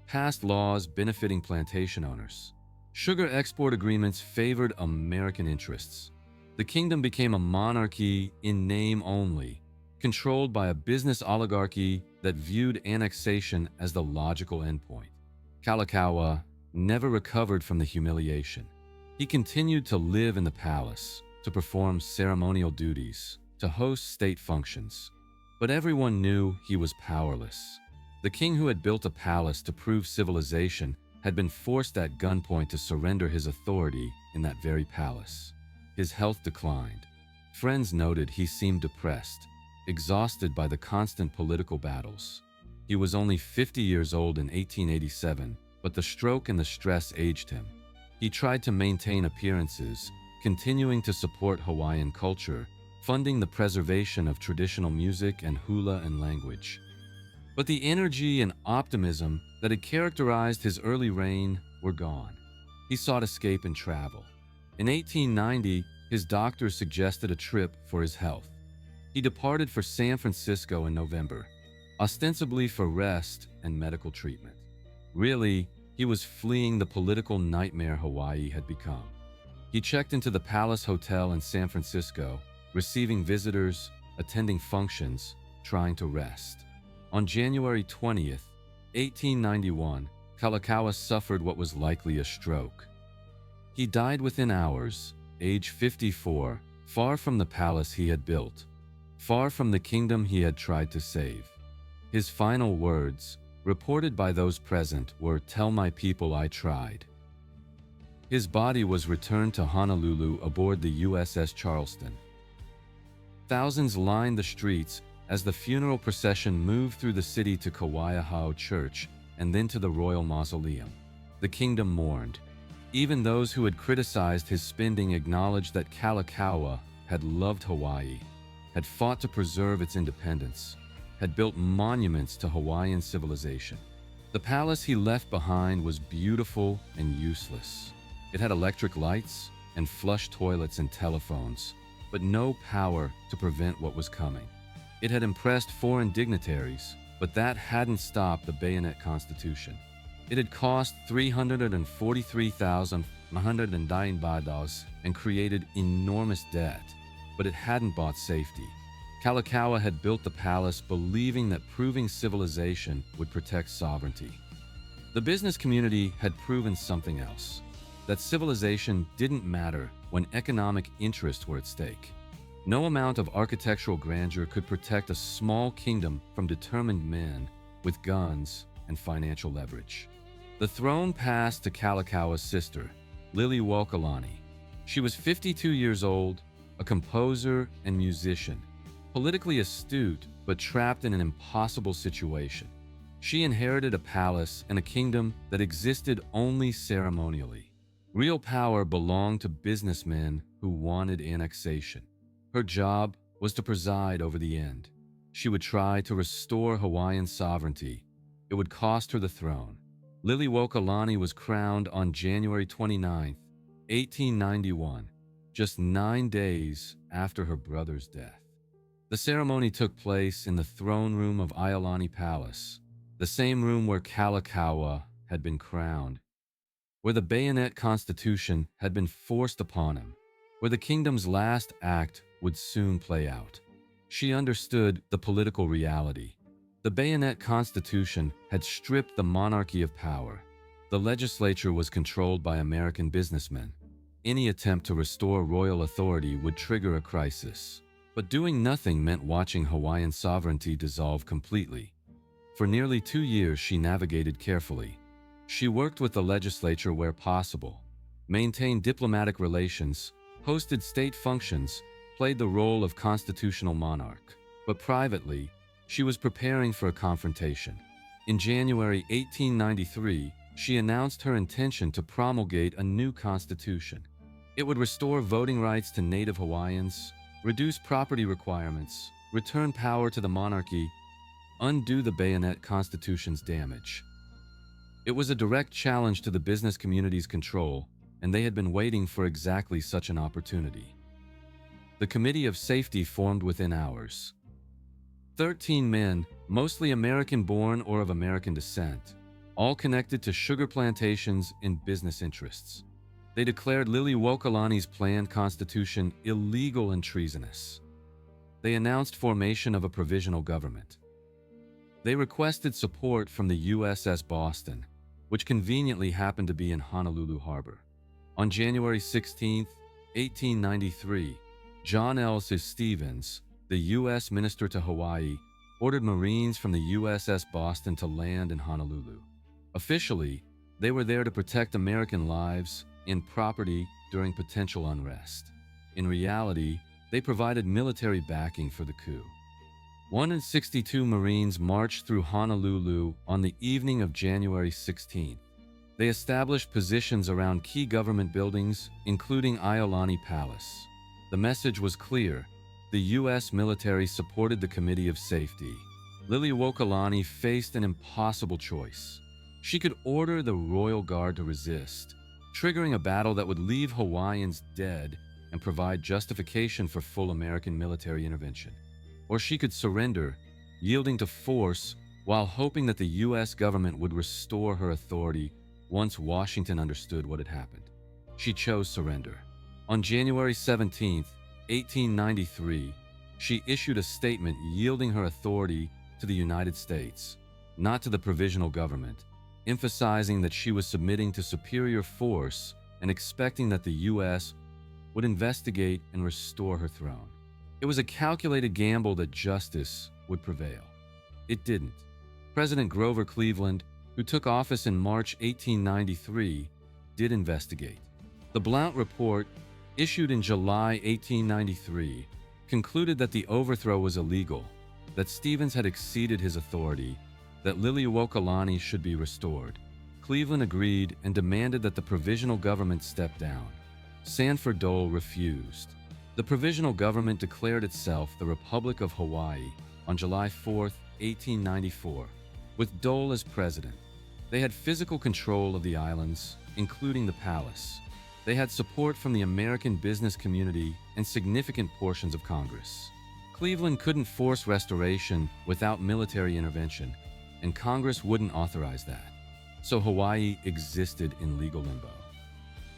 passed laws benefiting plantation owners. Sugar export agreements favored American interests. The kingdom became a monarchy in name only, controlled by a business oligarchy that viewed annexation as the logical endpoint. Kalākaua never recovered from the humiliation. He continued to live in the palace, to perform ceremonial duties, to host state functions. But everyone knew he was powerless. The king, who had built a palace to prove civilization, had been forced at gunpoint to surrender his authority in that very palace. His health declined. Friends noted he seemed depressed, exhausted by the constant political battles. He was only 50 years old in 1887, but the stroke and the stress aged him. He tried to maintain appearances, continuing to support Hawaiian culture, funding the preservation of traditional music and hula and language. But the energy and optimism that had characterized his early reign were gone. He sought escape in travel. In 1890, his doctors suggested a trip for his health. He departed for San Francisco in November, ostensibly for rest and medical treatment. Really, he was fleeing the political nightmare Hawaii had become. He checked into the Palace Hotel in San Francisco, receiving visitors, attending functions, trying to rest. On January 20th, 1891, Kalākaua suffered what was likely a stroke. He died within hours, age 54, far from the palace he had built, far from the kingdom he had tried to save. His final words, reported by those present, were, "Tell my people I tried." His body was returned to Honolulu aboard the USS Charleston. Thousands lined the streets as the funeral procession moved through the city to Kawaiahao Church and then to the Royal Mausoleum. The kingdom mourned. Even those who had criticized his spending acknowledged that Kalākaua had loved Hawaii, had fought to preserve its independence, had built monuments to Hawaiian civilization. The palace he left behind was beautiful and useless. It had electric lights and flush toilets and telephones, but no power to prevent what was coming. It had impressed foreign dignitaries, but that hadn't stopped the Bayonet Constitution. It had cost $343,109 and created enormous debt, but it hadn't bought safety. Kalākaua had built the palace believing that proving civilization would protect sovereignty. The business community had proven something else, that civilization didn't matter when economic interests were at stake. No amount of architectural grandeur could protect a small kingdom from determined men with guns and financial leverage. The throne passed to Kalākaua's sister, Liliʻuokalani. She was 52 years old, a composer and musician, politically astute but trapped in an impossible situation. She inherited a palace and a kingdom that existed only ceremonially. Real power belonged to businessmen who wanted annexation. Her job was to preside over the end. She would try to restore Hawaiian sovereignty. It would cost her the throne. Liliʻuokalani was crowned on January 29, 1891, just 9 days after her brother's death. The ceremony took place in the throne room of Iolani Palace, the same room where Kalākaua had been crowned, where the bayonet constitution had been forced upon him, where the kingdom's last act would soon play out. She understood the political reality. The bayonet constitution had stripped the monarchy of power. The legislature was controlled by American businessmen. Any attempt to restore royal authority would trigger a crisis. But doing nothing meant watching Hawaiian sovereignty dissolve completely. For nearly 2 years, she navigated carefully. She worked with the legislature where possible, maintained diplomatic relations, hosted state functions, played the role of constitutional monarch. But privately, she was preparing for a confrontation. In January 1893, she announced her intention to promulgate a new constitution. It would restore voting rights to Native Hawaiians, reduce property requirements, return power to the monarchy, undo the bayonet constitution's damage. It was a direct challenge to the business community's control, and they had been waiting for exactly such an opportunity. The Committee of Safety formed within hours. 13 men, mostly American-born or of American descent, all connected to sugar plantations and business interests. They declared Liliʻuokalani's planned constitution illegal and treasonous. They announced formation of a provisional government. They requested support from the USS Boston, which conveniently happened to be in Honolulu Harbor. On January 16, 1893, John L. Stevens, the U.S. Minister to Hawaii, ordered Marines from the USS Boston to land in Honolulu. Officially, they were there to protect American lives and property during potential unrest. In reality, they provided military backing for the coup. 162 Marines marched through Honolulu on the evening of January 16th. They established positions around key government buildings, including Iolani Palace. The message was clear. The U.S. military supported the Committee of Safety. Liliʻuokalani faced an impossible choice. She could order the Royal Guard to resist, triggering a battle that would leave Hawaiians dead and provide justification for full American military intervention. Or she could surrender, yielding to force while hoping that the U.S. government would restore her authority once Washington understood what had happened. She chose surrender. On January 17, 1893, she issued a statement yielding her authority to the United States, not to the provisional government, emphasizing that she was submitting to superior force and expecting that the U.S. would investigate and restore her throne. It was a calculated gamble that justice would prevail. It didn't. President Grover Cleveland, who took office in March 1893, did investigate. The Blount Report, issued in July 1893, concluded that the overthrow was illegal, that Stevens had exceeded his authority, that Liliʻuokalani should be restored. Cleveland agreed and demanded that the provisional government step down. Sanford Dole refused. The provisional government declared itself the Republic of Hawaii on July 4, 1894, with Dole as president. They had physical control of the islands, including the palace. They had support from the American business community and significant portions of Congress. Cleveland couldn't force restoration without military intervention, and Congress wouldn't authorize that. So Hawaii existed in legal limbo.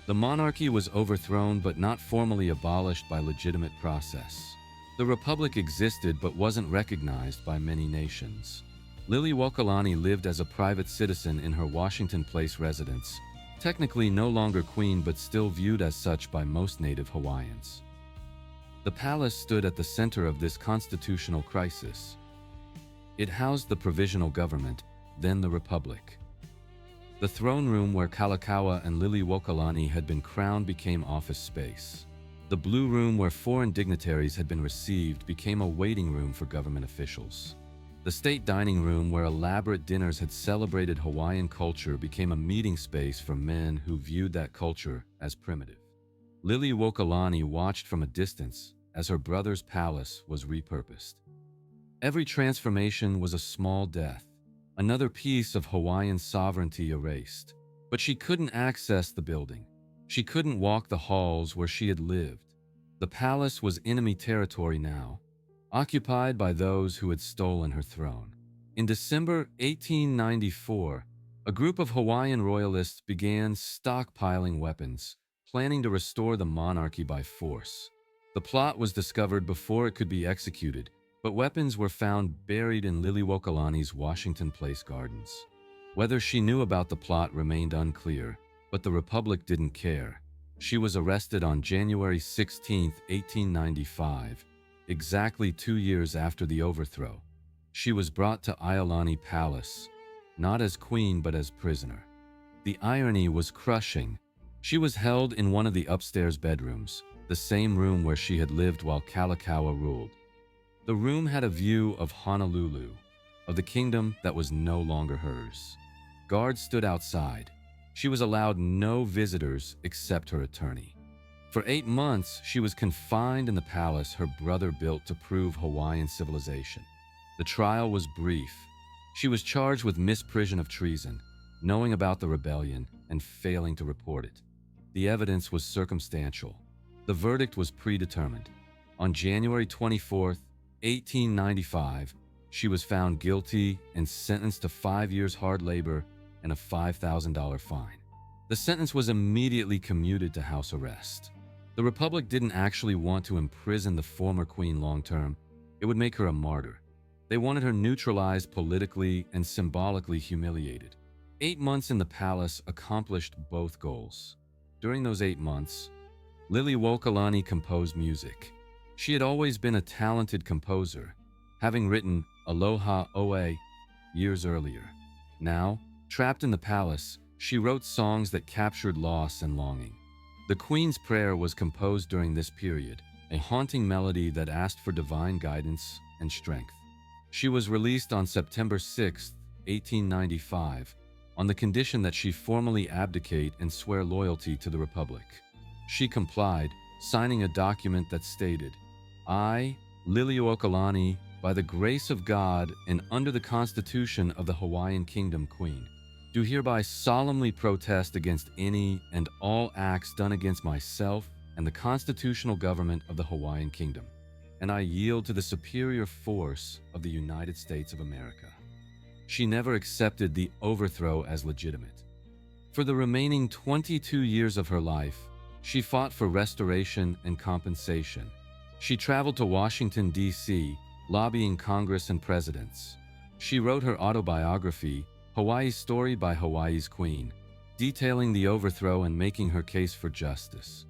The monarchy was overthrown but not formally abolished by legitimate process. The republic existed but wasn't recognized by many nations. Liliʻuokalani lived as a private citizen in her Washington Place residence, technically no longer queen but still viewed as such by most native Hawaiians. The palace stood at the center of this constitutional crisis. It housed the provisional government, then the republic. The throne room where Kalākaua and Liliʻuokalani had been crowned became office space. The blue room where foreign dignitaries had been received became a waiting room for government officials. The state dining room where elaborate dinners had celebrated Hawaiian culture became a meeting space for men who viewed that culture as primitive. Liliʻuokalani watched from a distance as her brother's palace was repurposed. Every transformation was a small death, another piece of Hawaiian sovereignty erased. But she couldn't access the building. She couldn't walk the halls where she had lived. The palace was enemy territory now. occupied by those who had stolen her throne. In December 1894, a group of Hawaiian royalists began stockpiling weapons, planning to restore the monarchy by force. The plot was discovered before it could be executed, but weapons were found buried in Liliʻuokalani's Washington Place gardens. Whether she knew about the plot remained unclear, but the Republic didn't care. She was arrested on January 16, 1895, exactly 2 years after the overthrow. She was brought to Iolani Palace, not as queen but as prisoner. The irony was crushing. She was held in one of the upstairs bedrooms, the same room where she had lived while Kalākaua ruled. The room had a view of Honolulu, of the kingdom that was no longer hers. Guards stood outside. She was allowed no visitors except her attorney. For 8 months, she was confined in the palace her brother built to prove Hawaiian civilization. The trial was brief. She was charged with misprision of treason, knowing about the rebellion and failing to report it. The evidence was circumstantial. The verdict was predetermined. On January 24, 1895, she was found guilty and sentenced to 5 years hard labor and a $5,000 fine. The sentence was immediately commuted to house arrest. The Republic didn't actually want to imprison the former queen long term. It would make her a martyr. They wanted her neutralized politically and symbolically humiliated. 8 months in the palace accomplished both goals. During those 8 months, Liliʻuokalani composed music. She had always been a talented composer, having written Aloha Oe years earlier. Now, trapped in the palace, she wrote songs that captured loss and longing. The Queen's Prayer was composed during this period, a haunting melody that asked for divine guidance and strength. She was released on September 6, 1895, on the condition that she formally abdicate and swear loyalty to the Republic. She complied, signing a document that stated, "I, Liliʻuokalani, by the grace of God and under the Constitution of the Hawaiian Kingdom Queen, do hereby solemnly protest against any and all acts done against myself and the constitutional government of the Hawaiian Kingdom, and I yield to the superior force of the United States of America." She never accepted the overthrow as legitimate. For the remaining 22 years of her life, she fought for restoration and compensation. She traveled to Washington, D.C., lobbying Congress and presidents. She wrote her autobiography, Hawaii's Story by Hawaii's Queen, detailing the overthrow and making her case for justice.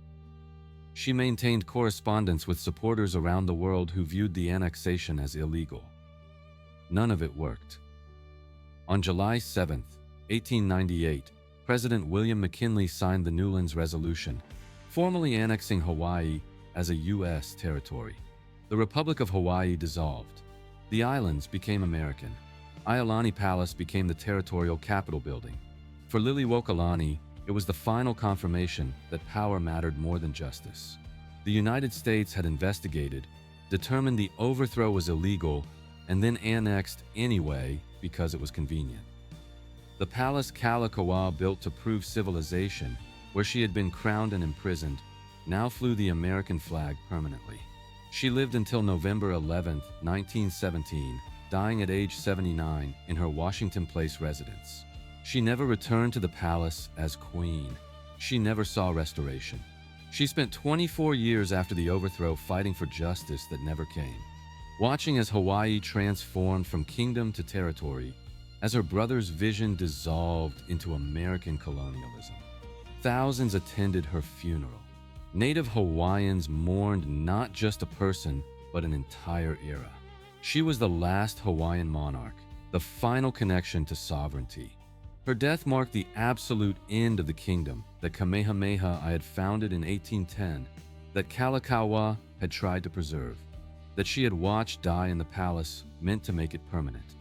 She maintained correspondence with supporters around the world who viewed the annexation as illegal. None of it worked. On July 7, 1898, President William McKinley signed the Newlands Resolution, formally annexing Hawaii as a U.S. territory. The Republic of Hawaii dissolved. The islands became American. Iolani Palace became the territorial capital building. For Liliʻuokalani, it was the final confirmation that power mattered more than justice. The United States had investigated, determined the overthrow was illegal, and then annexed anyway because it was convenient. The palace Kalākaua, built to prove civilization, where she had been crowned and imprisoned, now flew the American flag permanently. She lived until November 11, 1917, dying at age 79 in her Washington Place residence. She never returned to the palace as queen. She never saw restoration. She spent 24 years after the overthrow fighting for justice that never came, watching as Hawaii transformed from kingdom to territory, as her brother's vision dissolved into American colonialism. Thousands attended her funeral. Native Hawaiians mourned not just a person, but an entire era. She was the last Hawaiian monarch, the final connection to sovereignty. Her death marked the absolute end of the kingdom that Kamehameha I had founded in 1810, that Kalākaua had tried to preserve, that she had watched die in the palace meant to make it permanent.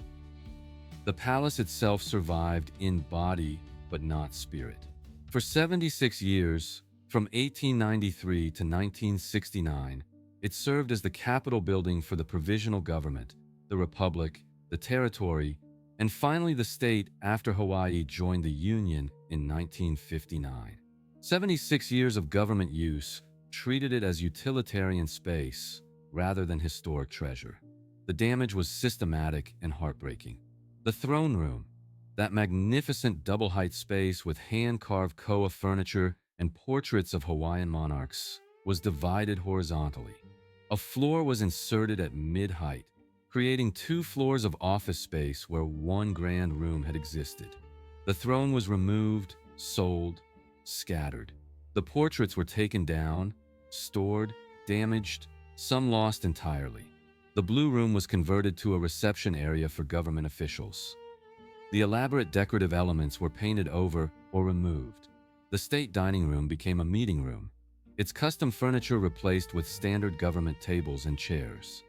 The palace itself survived in body, but not spirit. For 76 years, from 1893 to 1969, it served as the capital building for the provisional government, the republic, the territory, and finally the state after Hawaii joined the Union in 1959. 76 years of government use treated it as utilitarian space, rather than historic treasure. The damage was systematic and heartbreaking. The throne room, that magnificent double-height space with hand-carved koa furniture and portraits of Hawaiian monarchs, was divided horizontally. A floor was inserted at mid-height, creating 2 floors of office space where one grand room had existed. The throne was removed, sold, scattered. The portraits were taken down, stored, damaged, some lost entirely. The blue room was converted to a reception area for government officials. The elaborate decorative elements were painted over or removed. The state dining room became a meeting room, its custom furniture replaced with standard government tables and chairs.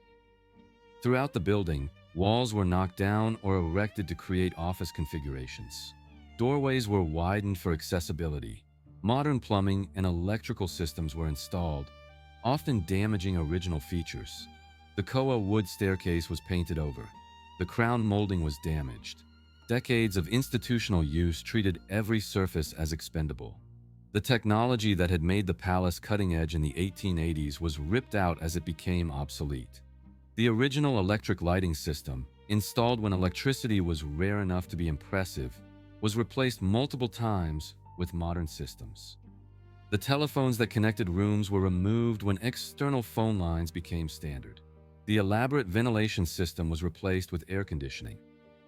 Throughout the building, walls were knocked down or erected to create office configurations. Doorways were widened for accessibility. Modern plumbing and electrical systems were installed, often damaging original features. The koa wood staircase was painted over. The crown molding was damaged. Decades of institutional use treated every surface as expendable. The technology that had made the palace cutting edge in the 1880s was ripped out as it became obsolete. The original electric lighting system, installed when electricity was rare enough to be impressive, was replaced multiple times with modern systems. The telephones that connected rooms were removed when external phone lines became standard. The elaborate ventilation system was replaced with air conditioning.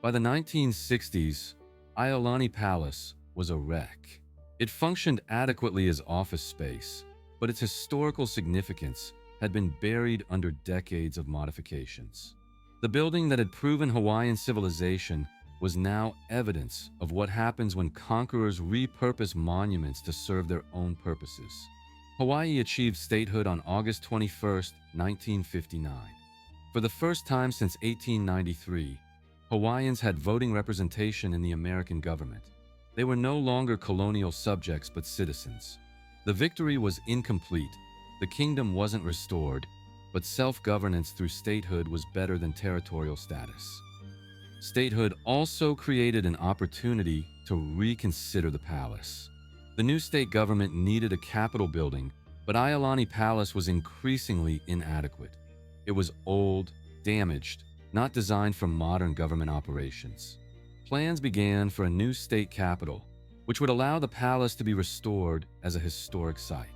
By the 1960s, Iolani Palace was a wreck. It functioned adequately as office space, but its historical significance had been buried under decades of modifications. The building that had proven Hawaiian civilization was now evidence of what happens when conquerors repurpose monuments to serve their own purposes. Hawaii achieved statehood on August 21, 1959. For the first time since 1893, Hawaiians had voting representation in the American government. They were no longer colonial subjects but citizens. The victory was incomplete. The kingdom wasn't restored, but self-governance through statehood was better than territorial status. Statehood also created an opportunity to reconsider the palace. The new state government needed a capitol building, but Iolani Palace was increasingly inadequate. It was old, damaged, not designed for modern government operations. Plans began for a new state capitol, which would allow the palace to be restored as a historic site.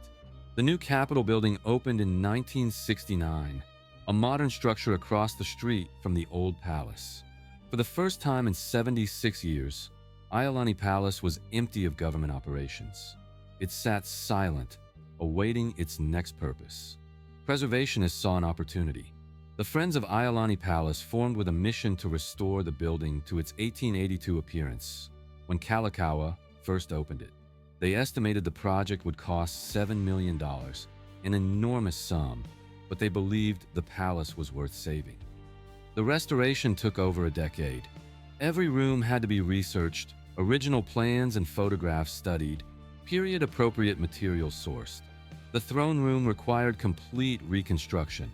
The new Capitol building opened in 1969, a modern structure across the street from the old palace. For the first time in 76 years, Iolani Palace was empty of government operations. It sat silent, awaiting its next purpose. Preservationists saw an opportunity. The Friends of Iolani Palace formed with a mission to restore the building to its 1882 appearance, when Kalākaua first opened it. They estimated the project would cost $7 million, an enormous sum, but they believed the palace was worth saving. The restoration took over a decade. Every room had to be researched, original plans and photographs studied, period-appropriate materials sourced. The throne room required complete reconstruction,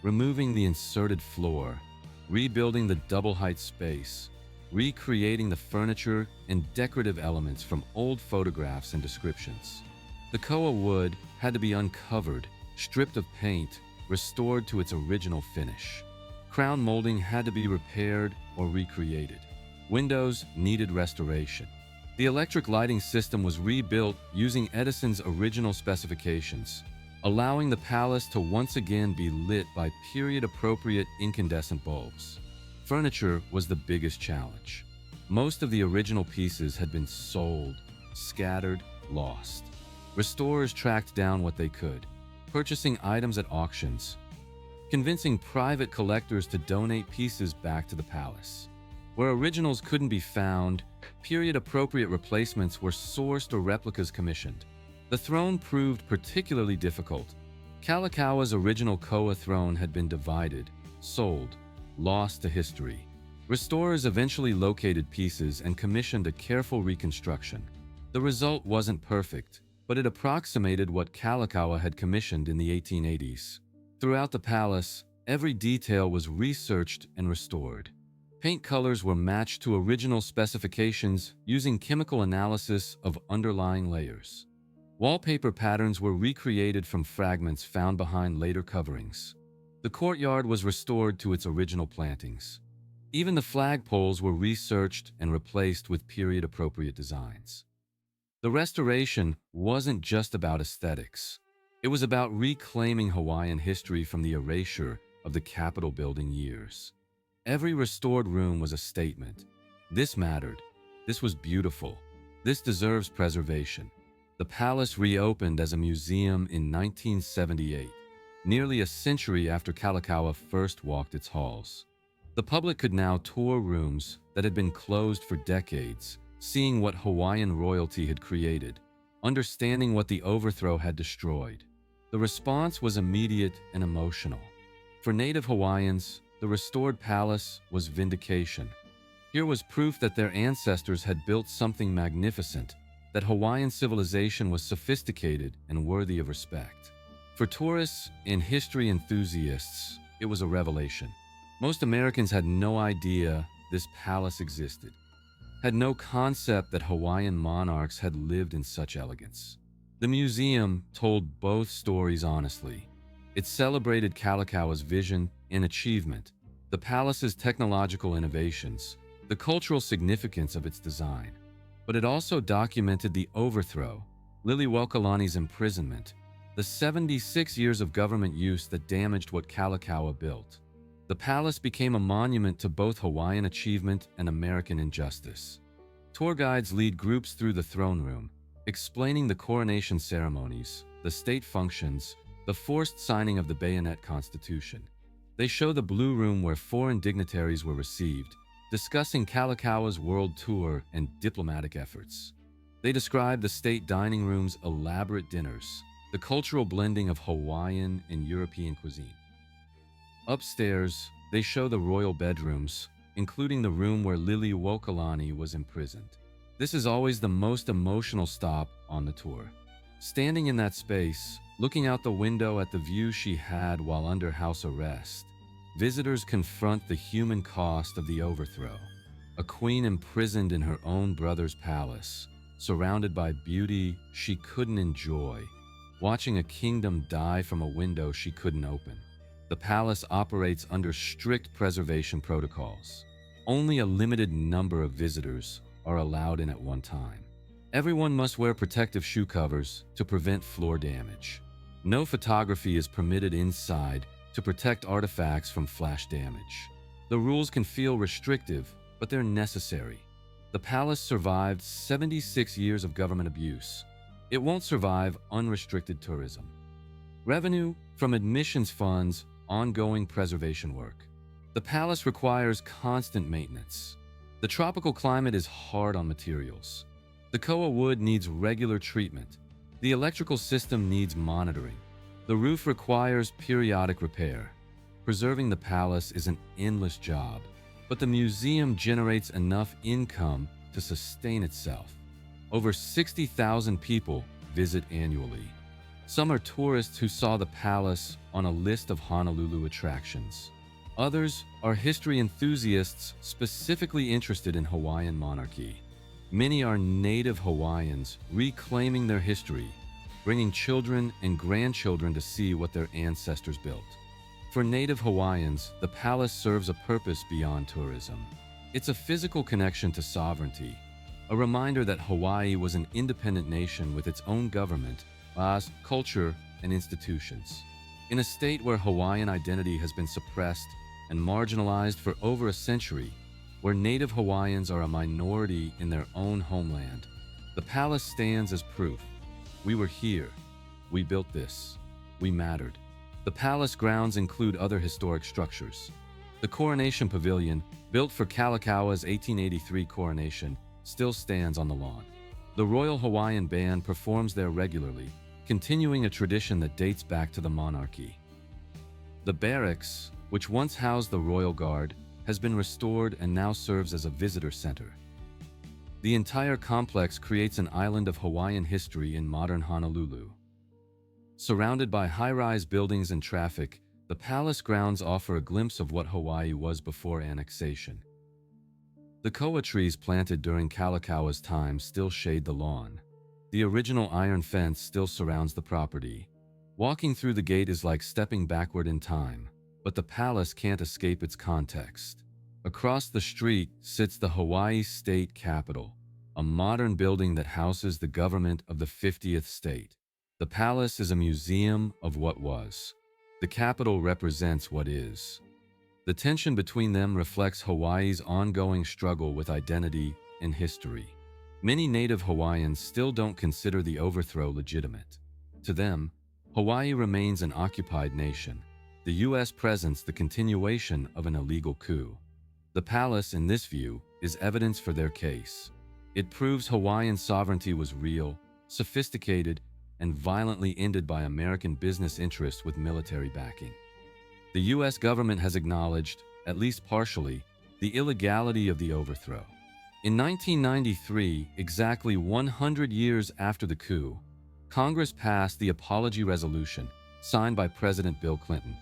removing the inserted floor, rebuilding the double-height space, recreating the furniture and decorative elements from old photographs and descriptions. The koa wood had to be uncovered, stripped of paint, restored to its original finish. Crown molding had to be repaired or recreated. Windows needed restoration. The electric lighting system was rebuilt using Edison's original specifications, allowing the palace to once again be lit by period-appropriate incandescent bulbs. Furniture was the biggest challenge. Most of the original pieces had been sold, scattered, lost. Restorers tracked down what they could, purchasing items at auctions, convincing private collectors to donate pieces back to the palace. Where originals couldn't be found, period-appropriate replacements were sourced or replicas commissioned. The throne proved particularly difficult. Kalākaua's original koa throne had been divided, sold, lost to history. Restorers eventually located pieces and commissioned a careful reconstruction. The result wasn't perfect, but it approximated what Kalākaua had commissioned in the 1880s. Throughout the palace, every detail was researched and restored. Paint colors were matched to original specifications using chemical analysis of underlying layers. Wallpaper patterns were recreated from fragments found behind later coverings. The courtyard was restored to its original plantings. Even the flagpoles were researched and replaced with period-appropriate designs. The restoration wasn't just about aesthetics. It was about reclaiming Hawaiian history from the erasure of the Capitol building years. Every restored room was a statement. This mattered. This was beautiful. This deserves preservation. The palace reopened as a museum in 1978, nearly a century after Kalākaua first walked its halls. The public could now tour rooms that had been closed for decades, seeing what Hawaiian royalty had created, understanding what the overthrow had destroyed. The response was immediate and emotional. For Native Hawaiians, the restored palace was vindication. Here was proof that their ancestors had built something magnificent, that Hawaiian civilization was sophisticated and worthy of respect. For tourists and history enthusiasts, it was a revelation. Most Americans had no idea this palace existed, had no concept that Hawaiian monarchs had lived in such elegance. The museum told both stories honestly. It celebrated Kalākaua's vision and achievement, the palace's technological innovations, the cultural significance of its design. But it also documented the overthrow, Liliʻuokalani's imprisonment, the 76 years of government use that damaged what Kalākaua built. The palace became a monument to both Hawaiian achievement and American injustice. Tour guides lead groups through the throne room, explaining the coronation ceremonies, the state functions, the forced signing of the Bayonet Constitution. They show the Blue Room where foreign dignitaries were received, discussing Kalākaua's world tour and diplomatic efforts. They describe the state dining room's elaborate dinners, the cultural blending of Hawaiian and European cuisine. Upstairs, they show the royal bedrooms, including the room where Liliʻuokalani was imprisoned. This is always the most emotional stop on the tour. Standing in that space, looking out the window at the view she had while under house arrest, visitors confront the human cost of the overthrow. A queen imprisoned in her own brother's palace, surrounded by beauty she couldn't enjoy, watching a kingdom die from a window she couldn't open. The palace operates under strict preservation protocols. Only a limited number of visitors are allowed in at one time. Everyone must wear protective shoe covers to prevent floor damage. No photography is permitted inside to protect artifacts from flash damage. The rules can feel restrictive, but they're necessary. The palace survived 76 years of government abuse. It won't survive unrestricted tourism. Revenue from admissions funds ongoing preservation work. The palace requires constant maintenance. The tropical climate is hard on materials. The koa wood needs regular treatment. The electrical system needs monitoring. The roof requires periodic repair. Preserving the palace is an endless job, but the museum generates enough income to sustain itself. Over 60,000 people visit annually. Some are tourists who saw the palace on a list of Honolulu attractions. Others are history enthusiasts specifically interested in Hawaiian monarchy. Many are native Hawaiians reclaiming their history, bringing children and grandchildren to see what their ancestors built. For native Hawaiians, the palace serves a purpose beyond tourism. It's a physical connection to sovereignty, a reminder that Hawaii was an independent nation with its own government, laws, culture, and institutions. In a state where Hawaiian identity has been suppressed and marginalized for over a century, where native Hawaiians are a minority in their own homeland, the palace stands as proof. We were here. We built this. We mattered. The palace grounds include other historic structures. The Coronation Pavilion, built for Kalākaua's 1883 coronation, still stands on the lawn. The Royal Hawaiian Band performs there regularly, continuing a tradition that dates back to the monarchy. The barracks, which once housed the Royal Guard, has been restored and now serves as a visitor center. The entire complex creates an island of Hawaiian history in modern Honolulu. Surrounded by high-rise buildings and traffic, the palace grounds offer a glimpse of what Hawaii was before annexation. The koa trees planted during Kalākaua's time still shade the lawn. The original iron fence still surrounds the property. Walking through the gate is like stepping backward in time. but the palace can't escape its context. Across the street sits the Hawaii State Capitol, a modern building that houses the government of the 50th state. The palace is a museum of what was. The Capitol represents what is. The tension between them reflects Hawaii's ongoing struggle with identity and history. Many native Hawaiians still don't consider the overthrow legitimate. To them, Hawaii remains an occupied nation, the U.S. presence the continuation of an illegal coup. The palace, in this view, is evidence for their case. It proves Hawaiian sovereignty was real, sophisticated, and violently ended by American business interests with military backing. The U.S. government has acknowledged, at least partially, the illegality of the overthrow. In 1993, exactly 100 years after the coup, Congress passed the Apology Resolution, signed by President Bill Clinton.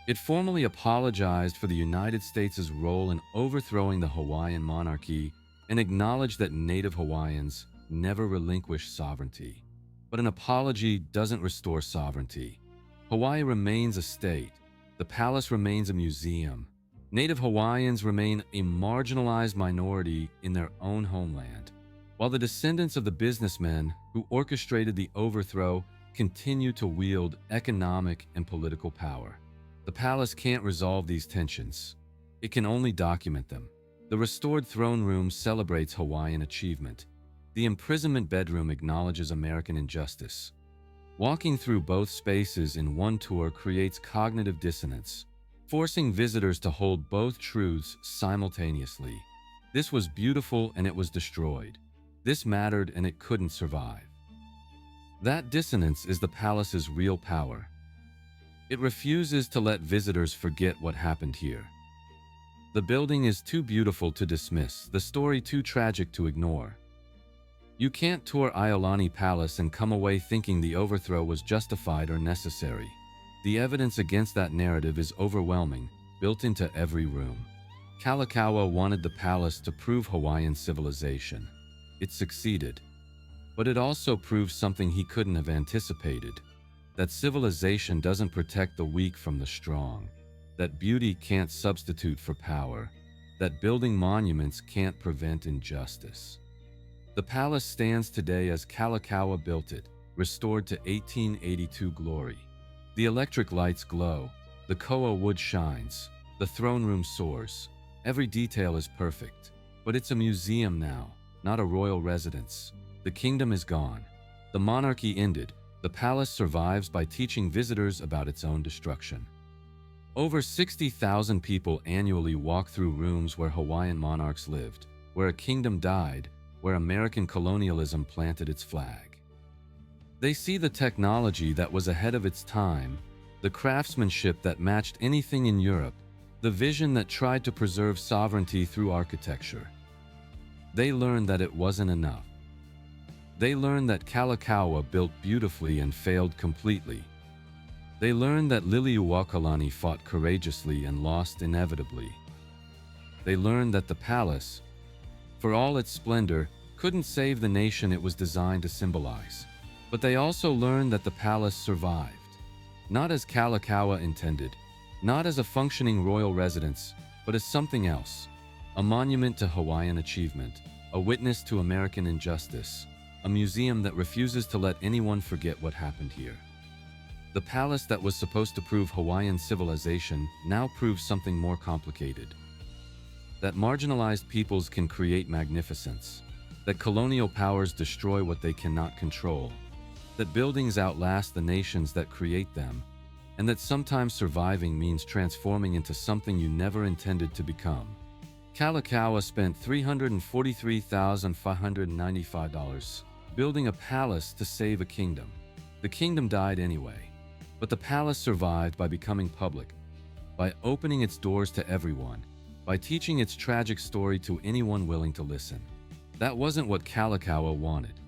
It formally apologized for the United States' role in overthrowing the Hawaiian monarchy and acknowledged that Native Hawaiians never relinquished sovereignty. But an apology doesn't restore sovereignty. Hawaii remains a state. The palace remains a museum. Native Hawaiians remain a marginalized minority in their own homeland, while the descendants of the businessmen who orchestrated the overthrow continue to wield economic and political power. The palace can't resolve these tensions. It can only document them. The restored throne room celebrates Hawaiian achievement. The imprisonment bedroom acknowledges American injustice. Walking through both spaces in one tour creates cognitive dissonance, forcing visitors to hold both truths simultaneously. This was beautiful and it was destroyed. This mattered and it couldn't survive. That dissonance is the palace's real power. It refuses to let visitors forget what happened here. The building is too beautiful to dismiss, the story too tragic to ignore. You can't tour Iolani Palace and come away thinking the overthrow was justified or necessary. The evidence against that narrative is overwhelming, built into every room. Kalākaua wanted the palace to prove Hawaiian civilization. It succeeded. But it also proved something he couldn't have anticipated: that civilization doesn't protect the weak from the strong, that beauty can't substitute for power, that building monuments can't prevent injustice. The palace stands today as Kalākaua built it, restored to 1882 glory. The electric lights glow, the koa wood shines, the throne room soars. Every detail is perfect. But it's a museum now, not a royal residence. The kingdom is gone. The monarchy ended. The palace survives by teaching visitors about its own destruction. Over 60,000 people annually walk through rooms where Hawaiian monarchs lived, where a kingdom died, where American colonialism planted its flag. They see the technology that was ahead of its time, the craftsmanship that matched anything in Europe, the vision that tried to preserve sovereignty through architecture. They learned that it wasn't enough. They learned that Kalākaua built beautifully and failed completely. They learned that Liliʻuokalani fought courageously and lost inevitably. They learned that the palace, for all its splendor, couldn't save the nation it was designed to symbolize. But they also learned that the palace survived, not as Kalākaua intended, not as a functioning royal residence, but as something else: a monument to Hawaiian achievement, a witness to American injustice, a museum that refuses to let anyone forget what happened here. The palace that was supposed to prove Hawaiian civilization now proves something more complicated: that marginalized peoples can create magnificence, that colonial powers destroy what they cannot control, that buildings outlast the nations that create them, and that sometimes surviving means transforming into something you never intended to become. Kalākaua spent $343,595 building a palace to save a kingdom. The kingdom died anyway, but the palace survived by becoming public, by opening its doors to everyone, by teaching its tragic story to anyone willing to listen. That wasn't what Kalākaua wanted.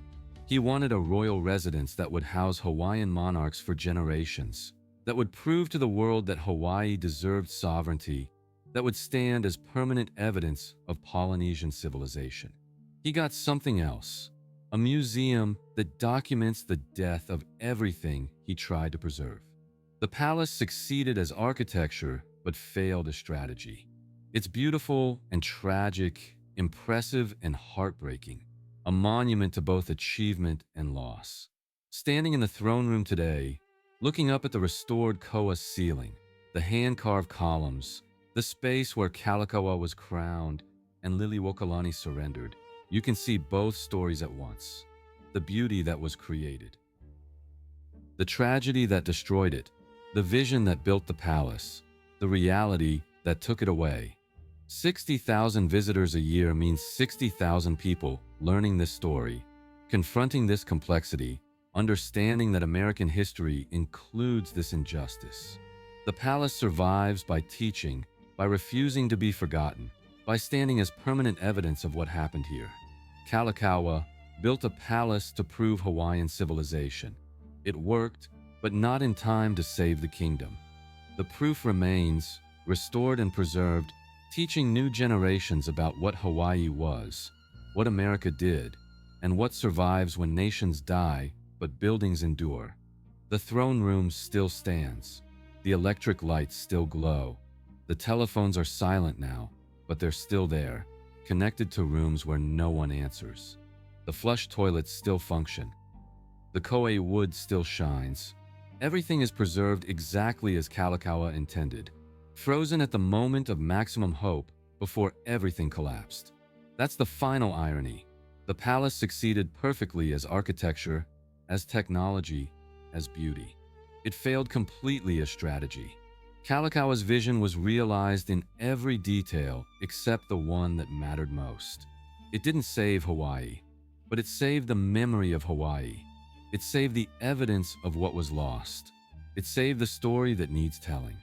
He wanted a royal residence that would house Hawaiian monarchs for generations, that would prove to the world that Hawaii deserved sovereignty, that would stand as permanent evidence of Polynesian civilization. He got something else: a museum that documents the death of everything he tried to preserve. The palace succeeded as architecture, but failed as strategy. It's beautiful and tragic, impressive and heartbreaking, a monument to both achievement and loss. Standing in the throne room today, looking up at the restored koa ceiling, the hand-carved columns, the space where Kalākaua was crowned and Liliʻuokalani surrendered, you can see both stories at once. The beauty that was created, the tragedy that destroyed it, the vision that built the palace, the reality that took it away. 60,000 visitors a year means 60,000 people learning this story, confronting this complexity, understanding that American history includes this injustice. The palace survives by teaching, by refusing to be forgotten, by standing as permanent evidence of what happened here. Kalākaua built a palace to prove Hawaiian civilization. It worked, but not in time to save the kingdom. The proof remains, restored and preserved, teaching new generations about what Hawaii was, what America did, and what survives when nations die but buildings endure. The throne room still stands. The electric lights still glow. The telephones are silent now, but they're still there, connected to rooms where no one answers. The flush toilets still function. The koa wood still shines. Everything is preserved exactly as Kalākaua intended, frozen at the moment of maximum hope before everything collapsed. That's the final irony. The palace succeeded perfectly as architecture, as technology, as beauty. It failed completely as strategy. Kalākaua's vision was realized in every detail except the one that mattered most. It didn't save Hawaii, but it saved the memory of Hawaii. It saved the evidence of what was lost. It saved the story that needs telling.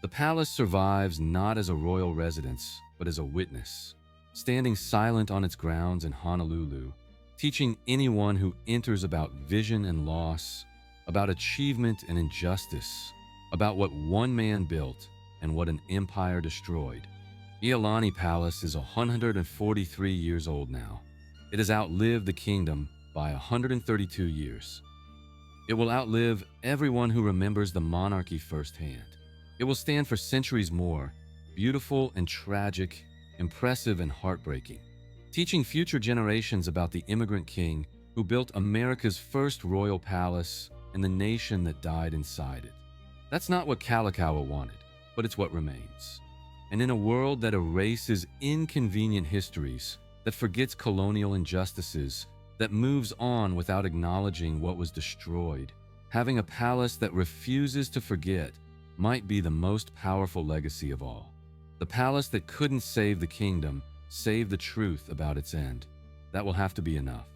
The palace survives not as a royal residence, but as a witness, standing silent on its grounds in Honolulu, teaching anyone who enters about vision and loss, about achievement and injustice, about what one man built and what an empire destroyed. Iolani Palace is 143 years old now. It has outlived the kingdom by 132 years. It will outlive everyone who remembers the monarchy firsthand. It will stand for centuries more, beautiful and tragic, impressive and heartbreaking, teaching future generations about the immigrant king who built America's first royal palace and the nation that died inside it. That's not what Kalākaua wanted, but it's what remains. And in a world that erases inconvenient histories, that forgets colonial injustices, that moves on without acknowledging what was destroyed, having a palace that refuses to forget might be the most powerful legacy of all. The palace that couldn't save the kingdom saved the truth about its end. That will have to be enough.